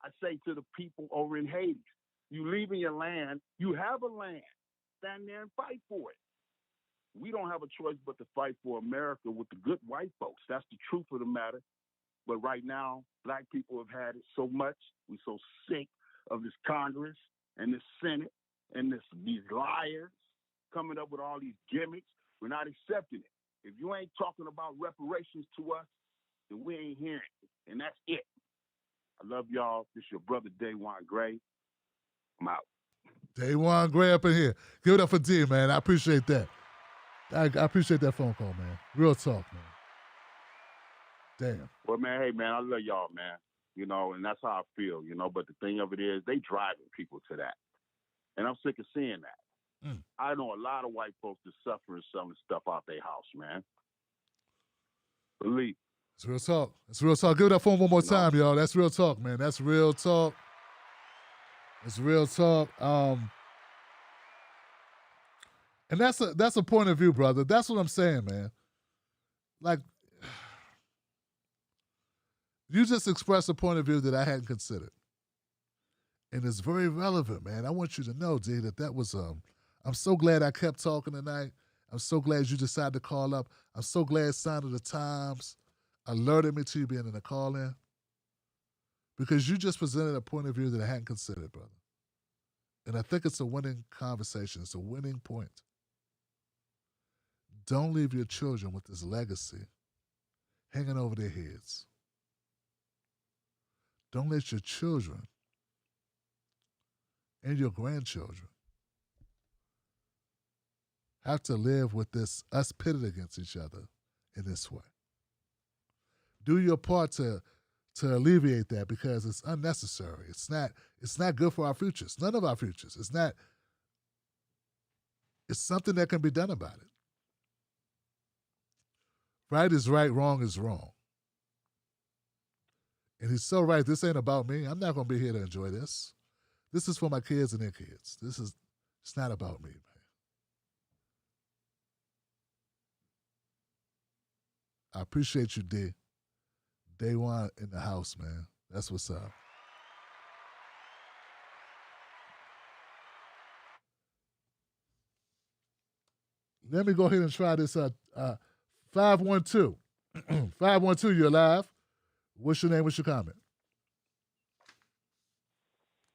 I say to the people over in Haiti, you leaving your land, you have a land. Stand there and fight for it. We don't have a choice but to fight for America with the good white folks. That's the truth of the matter. But right now, black people have had it so much. We're so sick of this Congress and this Senate and these liars coming up with all these gimmicks. We're not accepting it. If you ain't talking about reparations to us, then we ain't hearing it. And that's it. I love y'all. This your brother, Daywan Gray. I'm out. Daywan Gray up in here. Give it up for D, man. I appreciate that. I appreciate that phone call, man. Real talk, man. Damn. Well, man, hey, man, I love y'all, man. And that's how I feel, But the thing of it is, they driving people to that. And I'm sick of seeing that. I know a lot of white folks that suffer and selling stuff out their house, man. Believe. It's real talk. It's real talk. Give it that phone one more time, y'all. That's real talk, man. That's real talk. It's real talk. And that's a point of view, brother. That's what I'm saying, man. Like, you just expressed a point of view that I hadn't considered. And it's very relevant, man. I want you to know, D, that was, I'm so glad I kept talking tonight. I'm so glad you decided to call up. I'm so glad Sign of the Times alerted me to you being in the call-in. Because you just presented a point of view that I hadn't considered, brother. And I think it's a winning conversation. It's a winning point. Don't leave your children with this legacy hanging over their heads. Don't let your children and your grandchildren have to live with this, us pitted against each other in this way. Do your part to alleviate that, because it's unnecessary. It's not good for our futures. None of our futures. It's something that can be done about it. Right is right, wrong is wrong. And he's so right. This ain't about me. I'm not going to be here to enjoy this. This is for my kids and their kids. It's not about me, man. I appreciate you, D. Day one in the house, man. That's what's up. Let me go ahead and try this 512. 512, you're live. What's your name? What's your comment?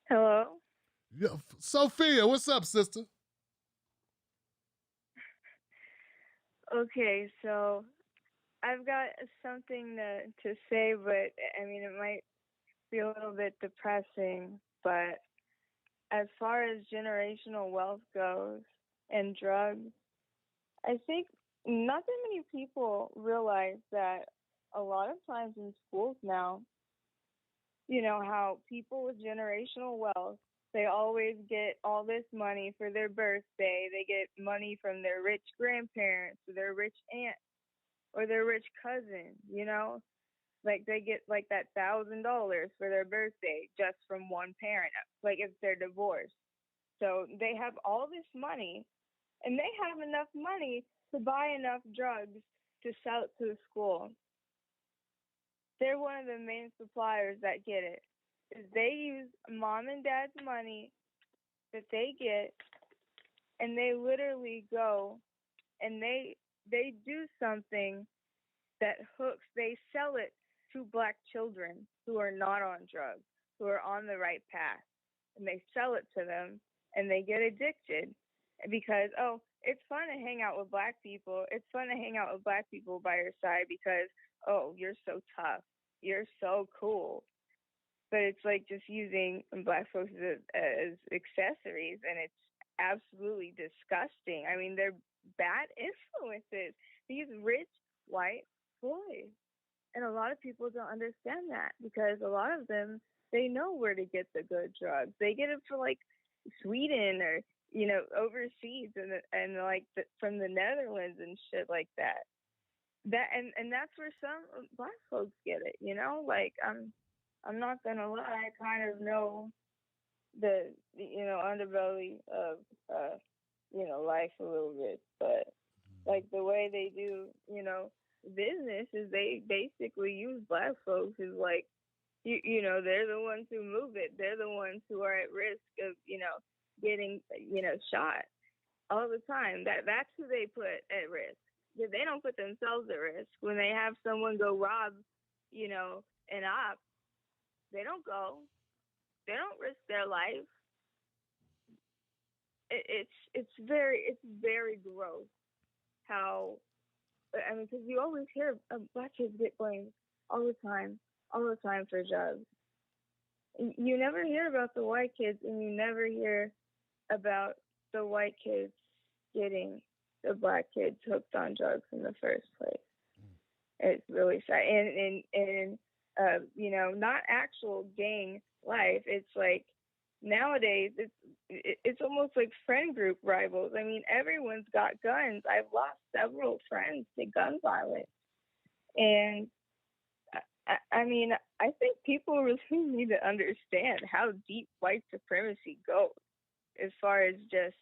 Hello. Yeah, Sophia, what's up, sister? Okay, so I've got something to say, but I mean, it might be a little bit depressing. But as far as generational wealth goes and drugs, I think not that many people realize that a lot of times in schools now, you know, how people with generational wealth, they always get all this money for their birthday. They get money from their rich grandparents or their rich aunt or their rich cousin, you know? Like they get like that $1,000 for their birthday just from one parent, like if they're divorced. So they have all this money and they have enough money to buy enough drugs to sell it to the school. They're one of the main suppliers that get it. Is they use mom and dad's money that they get, and they literally go and they do something that hooks. They sell it to black children who are not on drugs, who are on the right path, and they sell it to them, and they get addicted because it's fun to hang out with black people. It's fun to hang out with black people by your side because you're so tough, you're so cool. But it's like just using black folks as accessories, and it's absolutely disgusting. I mean, they're bad influences. These rich white boys. And a lot of people don't understand that because a lot of them, they know where to get the good drugs. They get it from like Sweden or, you know, overseas and like from the Netherlands and shit like that. And that's where some black folks get it, you know? Like I'm not gonna lie, I kind of know the underbelly of life a little bit, but like the way they do, business is they basically use black folks as like they're the ones who move it. They're the ones who are at risk of, getting, shot all the time. That's who they put at risk. They don't put themselves at risk. When they have someone go rob, an op, they don't go. They don't risk their life. It's very gross how, I mean, because you always hear black kids get blamed all the time for drugs. You never hear about the white kids, and you never hear about the white kids getting the black kids hooked on drugs in the first place. It's really sad, and not actual gang life. It's like nowadays it's almost like friend group rivals. I mean, everyone's got guns. I've lost several friends to gun violence, and I mean, I think people really need to understand how deep white supremacy goes as far as just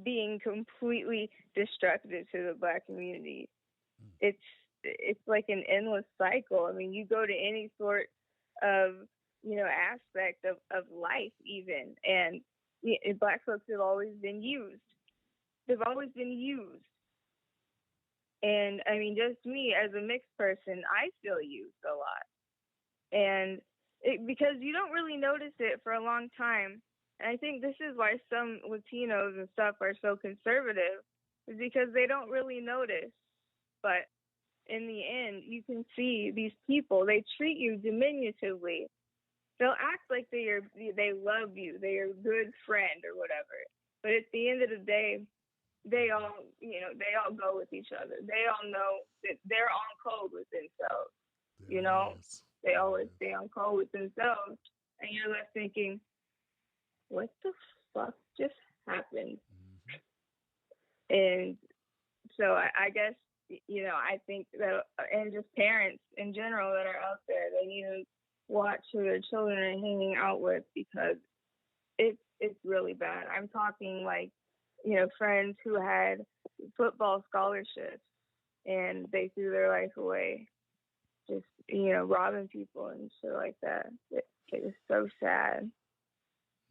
being completely destructive to the black community. It's like an endless cycle. I mean, you go to any sort of aspect of life even, and black folks have always been used. They've always been used. And I mean, just me as a mixed person, I feel used a lot. And because you don't really notice it for a long time. And I think this is why some Latinos and stuff are so conservative, is because they don't really notice. But in the end, you can see these people, they treat you diminutively. They'll act like they love you, they're a good friend or whatever. But at the end of the day, they all go with each other. They all know that they're on code with themselves. They always stay on code with themselves. And you're left thinking, what the fuck just happened? And so I guess, I think that, and just parents in general that are out there, they need to watch who their children are hanging out with, because it's really bad. I'm talking like, friends who had football scholarships and they threw their life away, just robbing people and shit like that. It was so sad.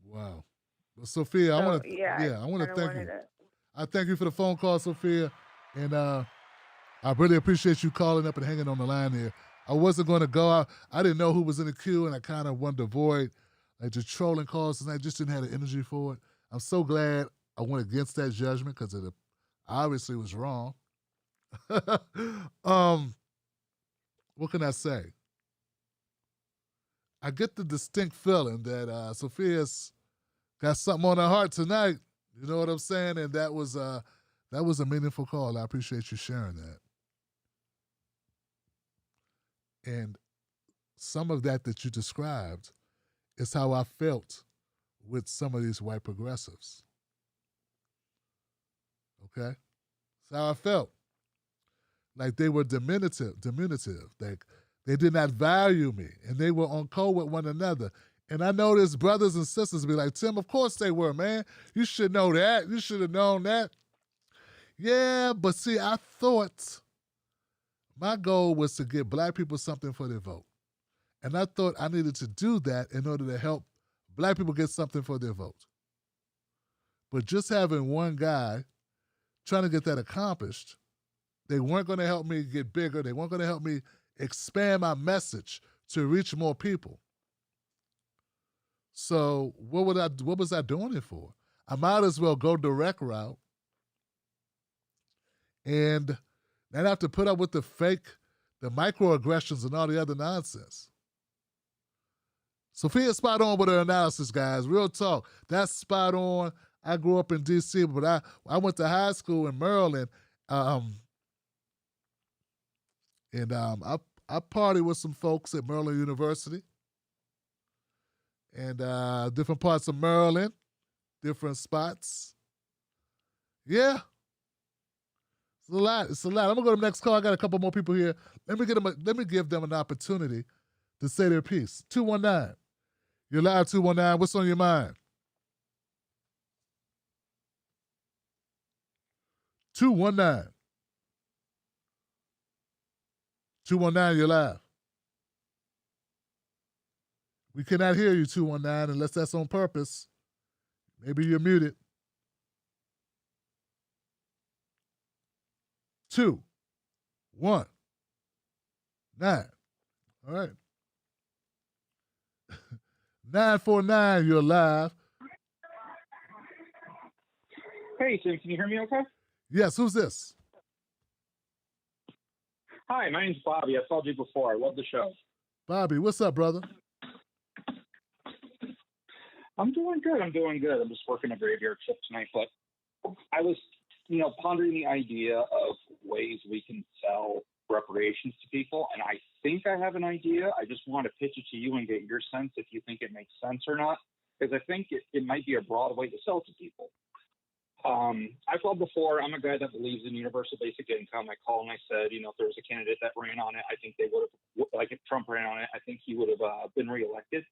Wow. Well, Sophia, I So, want to yeah, I want to kinda thank you. wanted to. I thank you for the phone call, Sophia, and I really appreciate you calling up and hanging on the line here. I wasn't going to go out. I didn't know who was in the queue, and I kind of wanted to avoid like just trolling calls, and I just didn't have the energy for it. I'm so glad I went against that judgment because it obviously was wrong. What can I say? I get the distinct feeling that Sophia's got something on her heart tonight. You know what I'm saying? And that was a meaningful call. I appreciate you sharing that. And some of that you described is how I felt with some of these white progressives. Okay? That's how I felt. Like they were diminutive. Like they did not value me, and they were on code with one another. And I know there's brothers and sisters be like, Tim, of course they were, man. You should know that. You should have known that. Yeah, but see, I thought my goal was to get black people something for their vote. And I thought I needed to do that in order to help black people get something for their vote. But just having one guy trying to get that accomplished, they weren't going to help me get bigger. They weren't going to help me expand my message to reach more people. So what was I doing it for? I might as well go direct route and not have to put up with the microaggressions and all the other nonsense. Sophia's spot on with her analysis, guys. Real talk. That's spot on. I grew up in D.C., but I went to high school in Maryland, and I partied with some folks at Maryland University, and different parts of Maryland, different spots. Yeah. It's a lot. I'm gonna go to the next call. I got a couple more people here. Let me give them an opportunity to say their piece. 219. You're live, 219. What's on your mind? 219. 219, you're live. We cannot hear you, 219, unless that's on purpose. Maybe you're muted. 219. All right. 949, you're live. Hey, Tim, can you hear me okay? Yes, who's this? Hi, my name's Bobby. I called you before. I love the show. Bobby, what's up, brother? I'm doing good. I'm just working a graveyard shift tonight, but I was, pondering the idea of ways we can sell reparations to people, and I think I have an idea. I just want to pitch it to you and get your sense if you think it makes sense or not, because I think it might be a broad way to sell to people. I've called before. I'm a guy that believes in universal basic income. I called and I said, if there was a candidate that ran on it, I think they would have, like if Trump ran on it, I think he would have been reelected.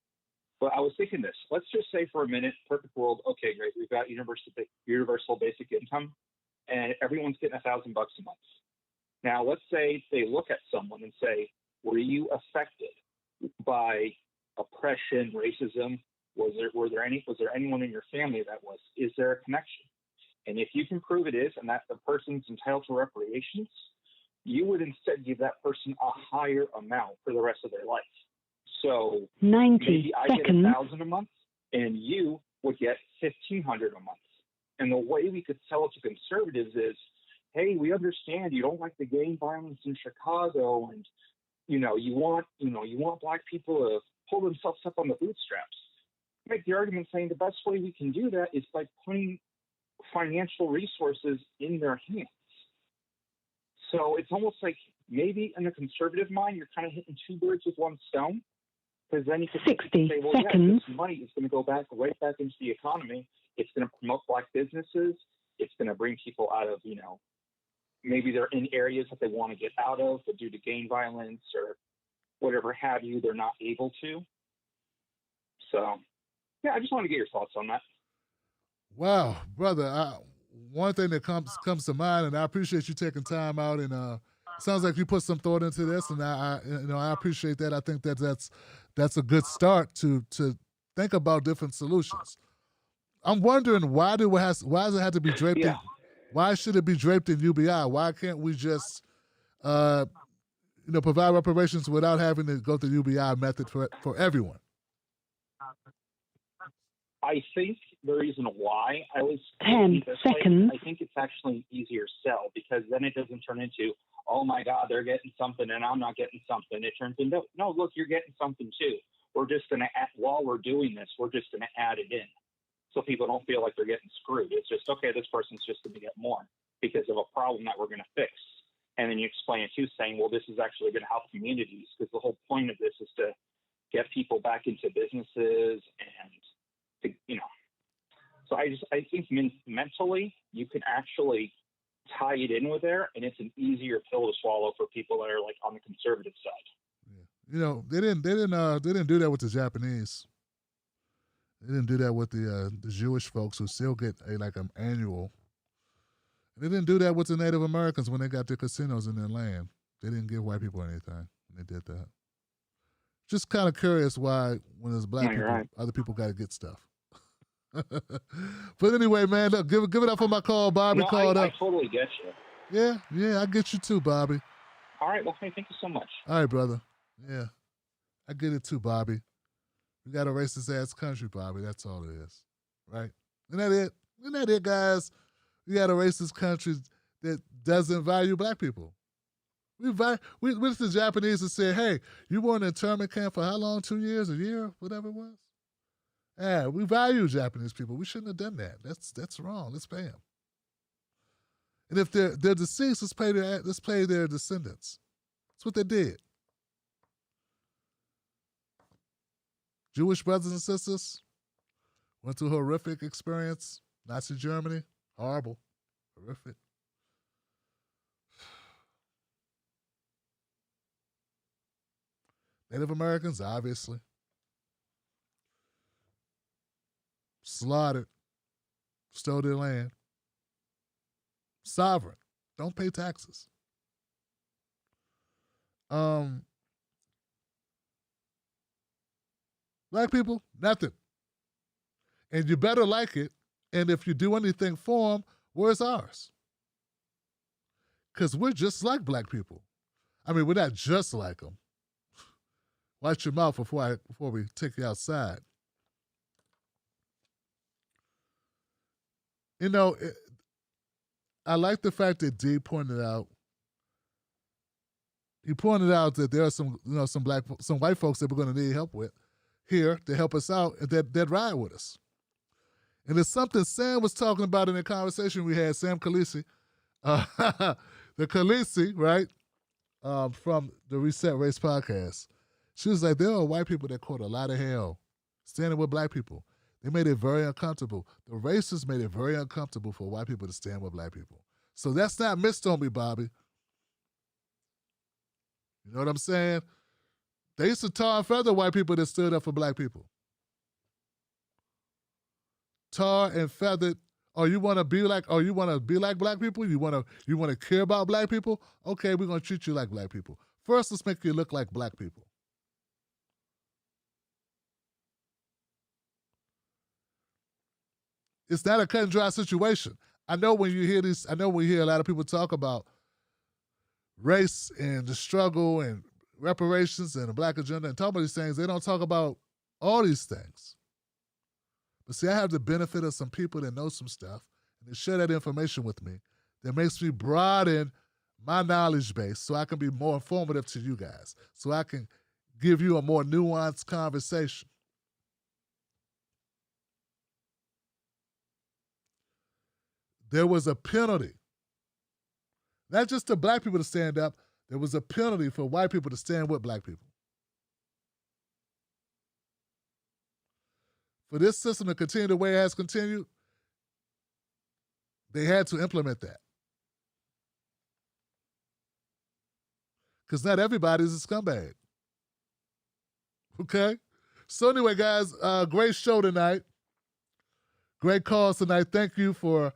But I was thinking this. Let's just say for a minute, perfect world. Okay, great. We've got universal basic income, and everyone's getting $1,000 a month. Now, let's say they look at someone and say, were you affected by oppression, racism? Was there anyone in your family that was? Is there a connection? And if you can prove it is, and that the person's entitled to reparations, you would instead give that person a higher amount for the rest of their life. So 90 maybe I seconds. get $1,000 a month, and you would get $1,500 a month. And the way we could sell it to conservatives is, hey, we understand you don't like the gang violence in Chicago, and you want black people to pull themselves up on the bootstraps. Make the argument saying the best way we can do that is by putting financial resources in their hands. So it's almost like maybe in a conservative mind, you're kind of hitting two birds with one stone, because then you could 60 say, well, seconds. yeah, this money is going to go right back into the economy. It's going to promote black businesses. It's going to bring people out of, maybe they're in areas that they want to get out of, but due to gang violence or whatever have you, they're not able to. So, yeah, I just want to get your thoughts on that. Wow, brother. One thing that comes to mind, and I appreciate you taking time out and sounds like you put some thought into this, and I appreciate that. I think that's a good start to think about different solutions. I'm wondering why does it have to be draped in? Why should it be draped in UBI? Why can't we just provide reparations without having to go through the UBI method for everyone? I think the reason why I was 10 seconds. I think it's actually an easier sell because then it doesn't turn into, oh my God, they're getting something and I'm not getting something. It turns into, no, look, you're getting something too. We're just going to, while we're doing this, we're just going to add it in so people don't feel like they're getting screwed. It's just, okay, this person's just going to get more because of a problem that we're going to fix. And then you explain it too, saying, well, this is actually going to help communities because the whole point of this is to get people back into businesses and, so I think mentally you can actually tie it in with there, and it's an easier pill to swallow for people that are like on the conservative side. Yeah. They didn't do that with the Japanese. They didn't do that with the Jewish folks who still get an annual. They didn't do that with the Native Americans when they got their casinos in their land. They didn't give white people anything when they did that. Just kind of curious why when there's black people, right, other people got to get stuff. But anyway, man, look, give it up for my call. Bobby called up. I totally get you. Yeah, I get you too, Bobby. All right, well, thank you so much. All right, brother. Yeah, I get it too, Bobby. We got a racist-ass country, Bobby. That's all it is, right? Isn't that it? Isn't that it, guys? We got a racist country that doesn't value black people. We went to the Japanese and said, hey, you were in an internment camp for how long? 2 years, a year, whatever it was? Yeah, we value Japanese people. We shouldn't have done that. That's wrong. Let's pay them. And if they're deceased, let's pay their descendants. That's what they did. Jewish brothers and sisters went through a horrific experience. Nazi Germany, horrible, horrific. Native Americans, obviously. Slaughtered, stole their land. Sovereign, don't pay taxes. Black people, nothing. And you better like it. And if you do anything for them, where's ours? Because we're just like black people. I mean, we're not just like them. Watch your mouth before we take you outside. I like the fact that D pointed out. He pointed out that there are some white folks that we're going to need help with here to help us out and that ride with us. And it's something Sam was talking about in the conversation we had. Sam Khaleesi, the Khaleesi, right, from the Reset Race podcast. She was like, there are white people that caught a lot of hell standing with black people. They made it very uncomfortable. The racists made it very uncomfortable for white people to stand with black people. So that's not missed on me, Bobby. You know what I'm saying? They used to tar and feather white people that stood up for black people. Tar and feathered. Oh, you want to be like black people? You want to care about black people? Okay, we're going to treat you like black people. First, let's make you look like black people. It's not a cut and dry situation. I know when you hear a lot of people talk about race and the struggle and reparations and the black agenda and talk about these things, they don't talk about all these things. But see, I have the benefit of some people that know some stuff and they share that information with me that makes me broaden my knowledge base so I can be more informative to you guys, so I can give you a more nuanced conversation. There was a penalty. Not just to black people to stand up, there was a penalty for white people to stand with black people. For this system to continue the way it has continued, they had to implement that. Because not everybody's a scumbag. Okay? So anyway, guys, great show tonight. Great calls tonight. Thank you for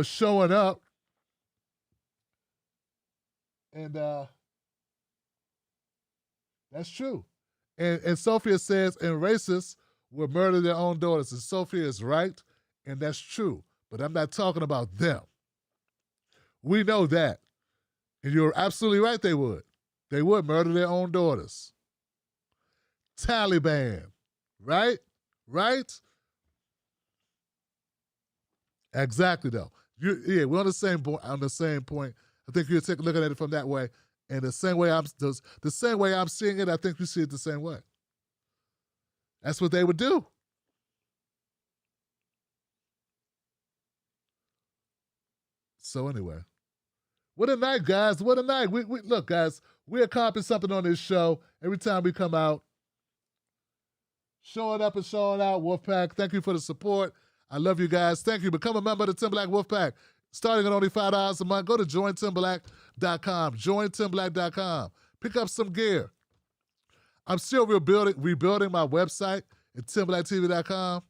showing up. And that's true. And Sophia says, and racists will murder their own daughters. And Sophia is right, and that's true. But I'm not talking about them. We know that. And you're absolutely right, they would. They would murder their own daughters. Taliban, right? Right? Exactly, though. We're on the same point. I think you're looking at it from that way. And the same way I'm seeing it, I think you see it the same way. That's what they would do. So anyway, what a night, guys! What a night! We look, guys. We accomplish something on this show every time we come out. Showing up and showing out, Wolfpack. Thank you for the support. I love you guys. Thank you. Become a member of the Tim Black Wolfpack. Starting at only $5 a month. Go to jointimblack.com. Jointimblack.com. Pick up some gear. I'm still rebuilding my website at timblacktv.com.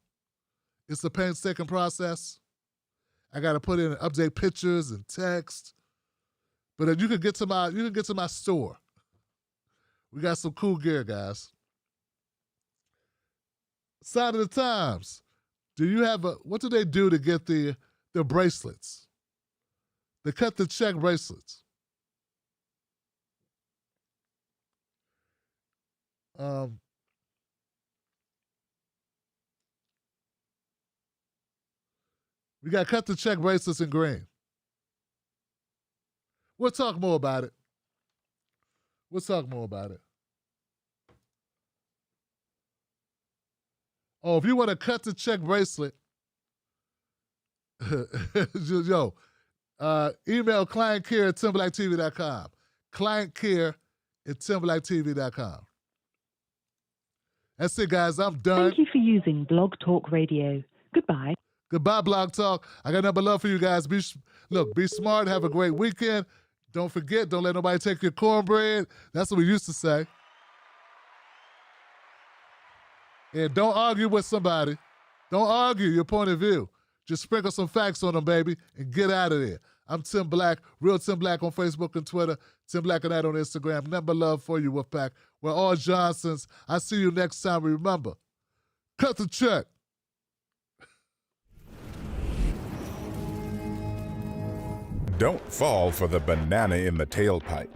It's a painstaking process. I got to put in and update pictures and text. But you can get to my store. We got some cool gear, guys. Sign of the times. Do you have what do they do to get the bracelets? They cut the check bracelets. We got cut the check bracelets in green. We'll talk more about it. Oh, if you want to cut the check bracelet, email clientcare@timblacktv.com. Clientcare@timblacktv.com. That's it, guys. I'm done. Thank you for using Blog Talk Radio. Goodbye. Goodbye, Blog Talk. I got nothing but love for you guys. Be smart. Have a great weekend. Don't forget, don't let nobody take your cornbread. That's what we used to say. And don't argue with somebody. Don't argue your point of view. Just sprinkle some facts on them, baby, and get out of there. I'm Tim Black, Real Tim Black on Facebook and Twitter, Tim Black and that on Instagram. Nothing but love for you, Wolfpack. We're all Johnsons. I see you next time. Remember, cut the check. Don't fall for the banana in the tailpipe.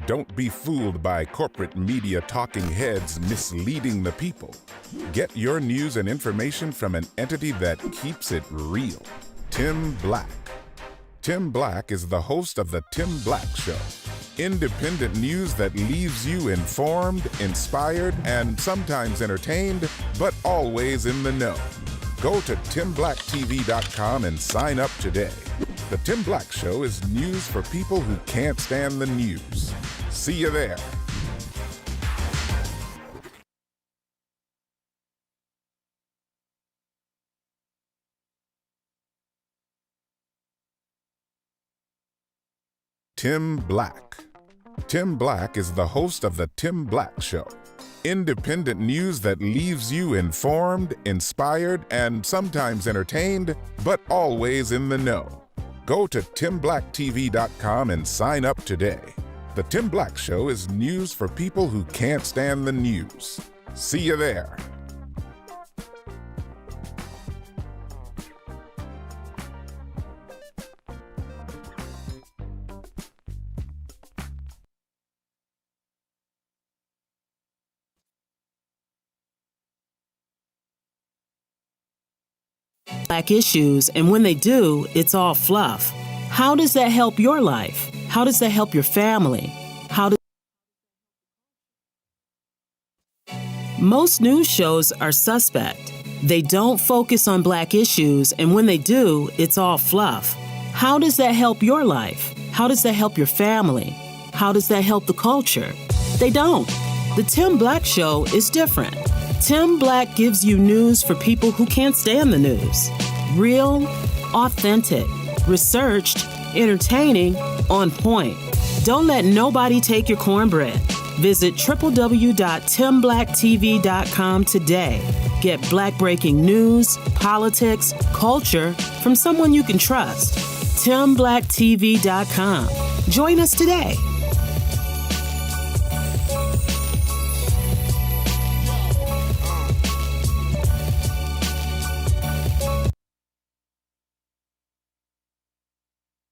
Don't be fooled by corporate media talking heads misleading the people. Get your news and information from an entity that keeps it real. Tim Black. Tim Black is the host of The Tim Black Show. Independent news that leaves you informed, inspired, and sometimes entertained, but always in the know. Go to timblacktv.com and sign up today. The Tim Black Show is news for people who can't stand the news. See you there. Tim Black. Tim Black is the host of The Tim Black Show. Independent news that leaves you informed, inspired, and sometimes entertained, but always in the know. Go to timblacktv.com and sign up today. The Tim Black Show is news for people who can't stand the news. See you there. Black issues, and when they do, it's all fluff. How does that help your life? How does that help your family? Most news shows are suspect. They don't focus on Black issues, and when they do, it's all fluff. How does that help your life? How does that help your family? How does that help the culture? They don't. The Tim Black Show is different. Tim Black gives you news for people who can't stand the news. Real, authentic, researched, entertaining, on point. Don't let nobody take your cornbread. Visit www.timblacktv.com today. Get Black breaking news, politics, culture from someone you can trust. timblacktv.com. Join us today.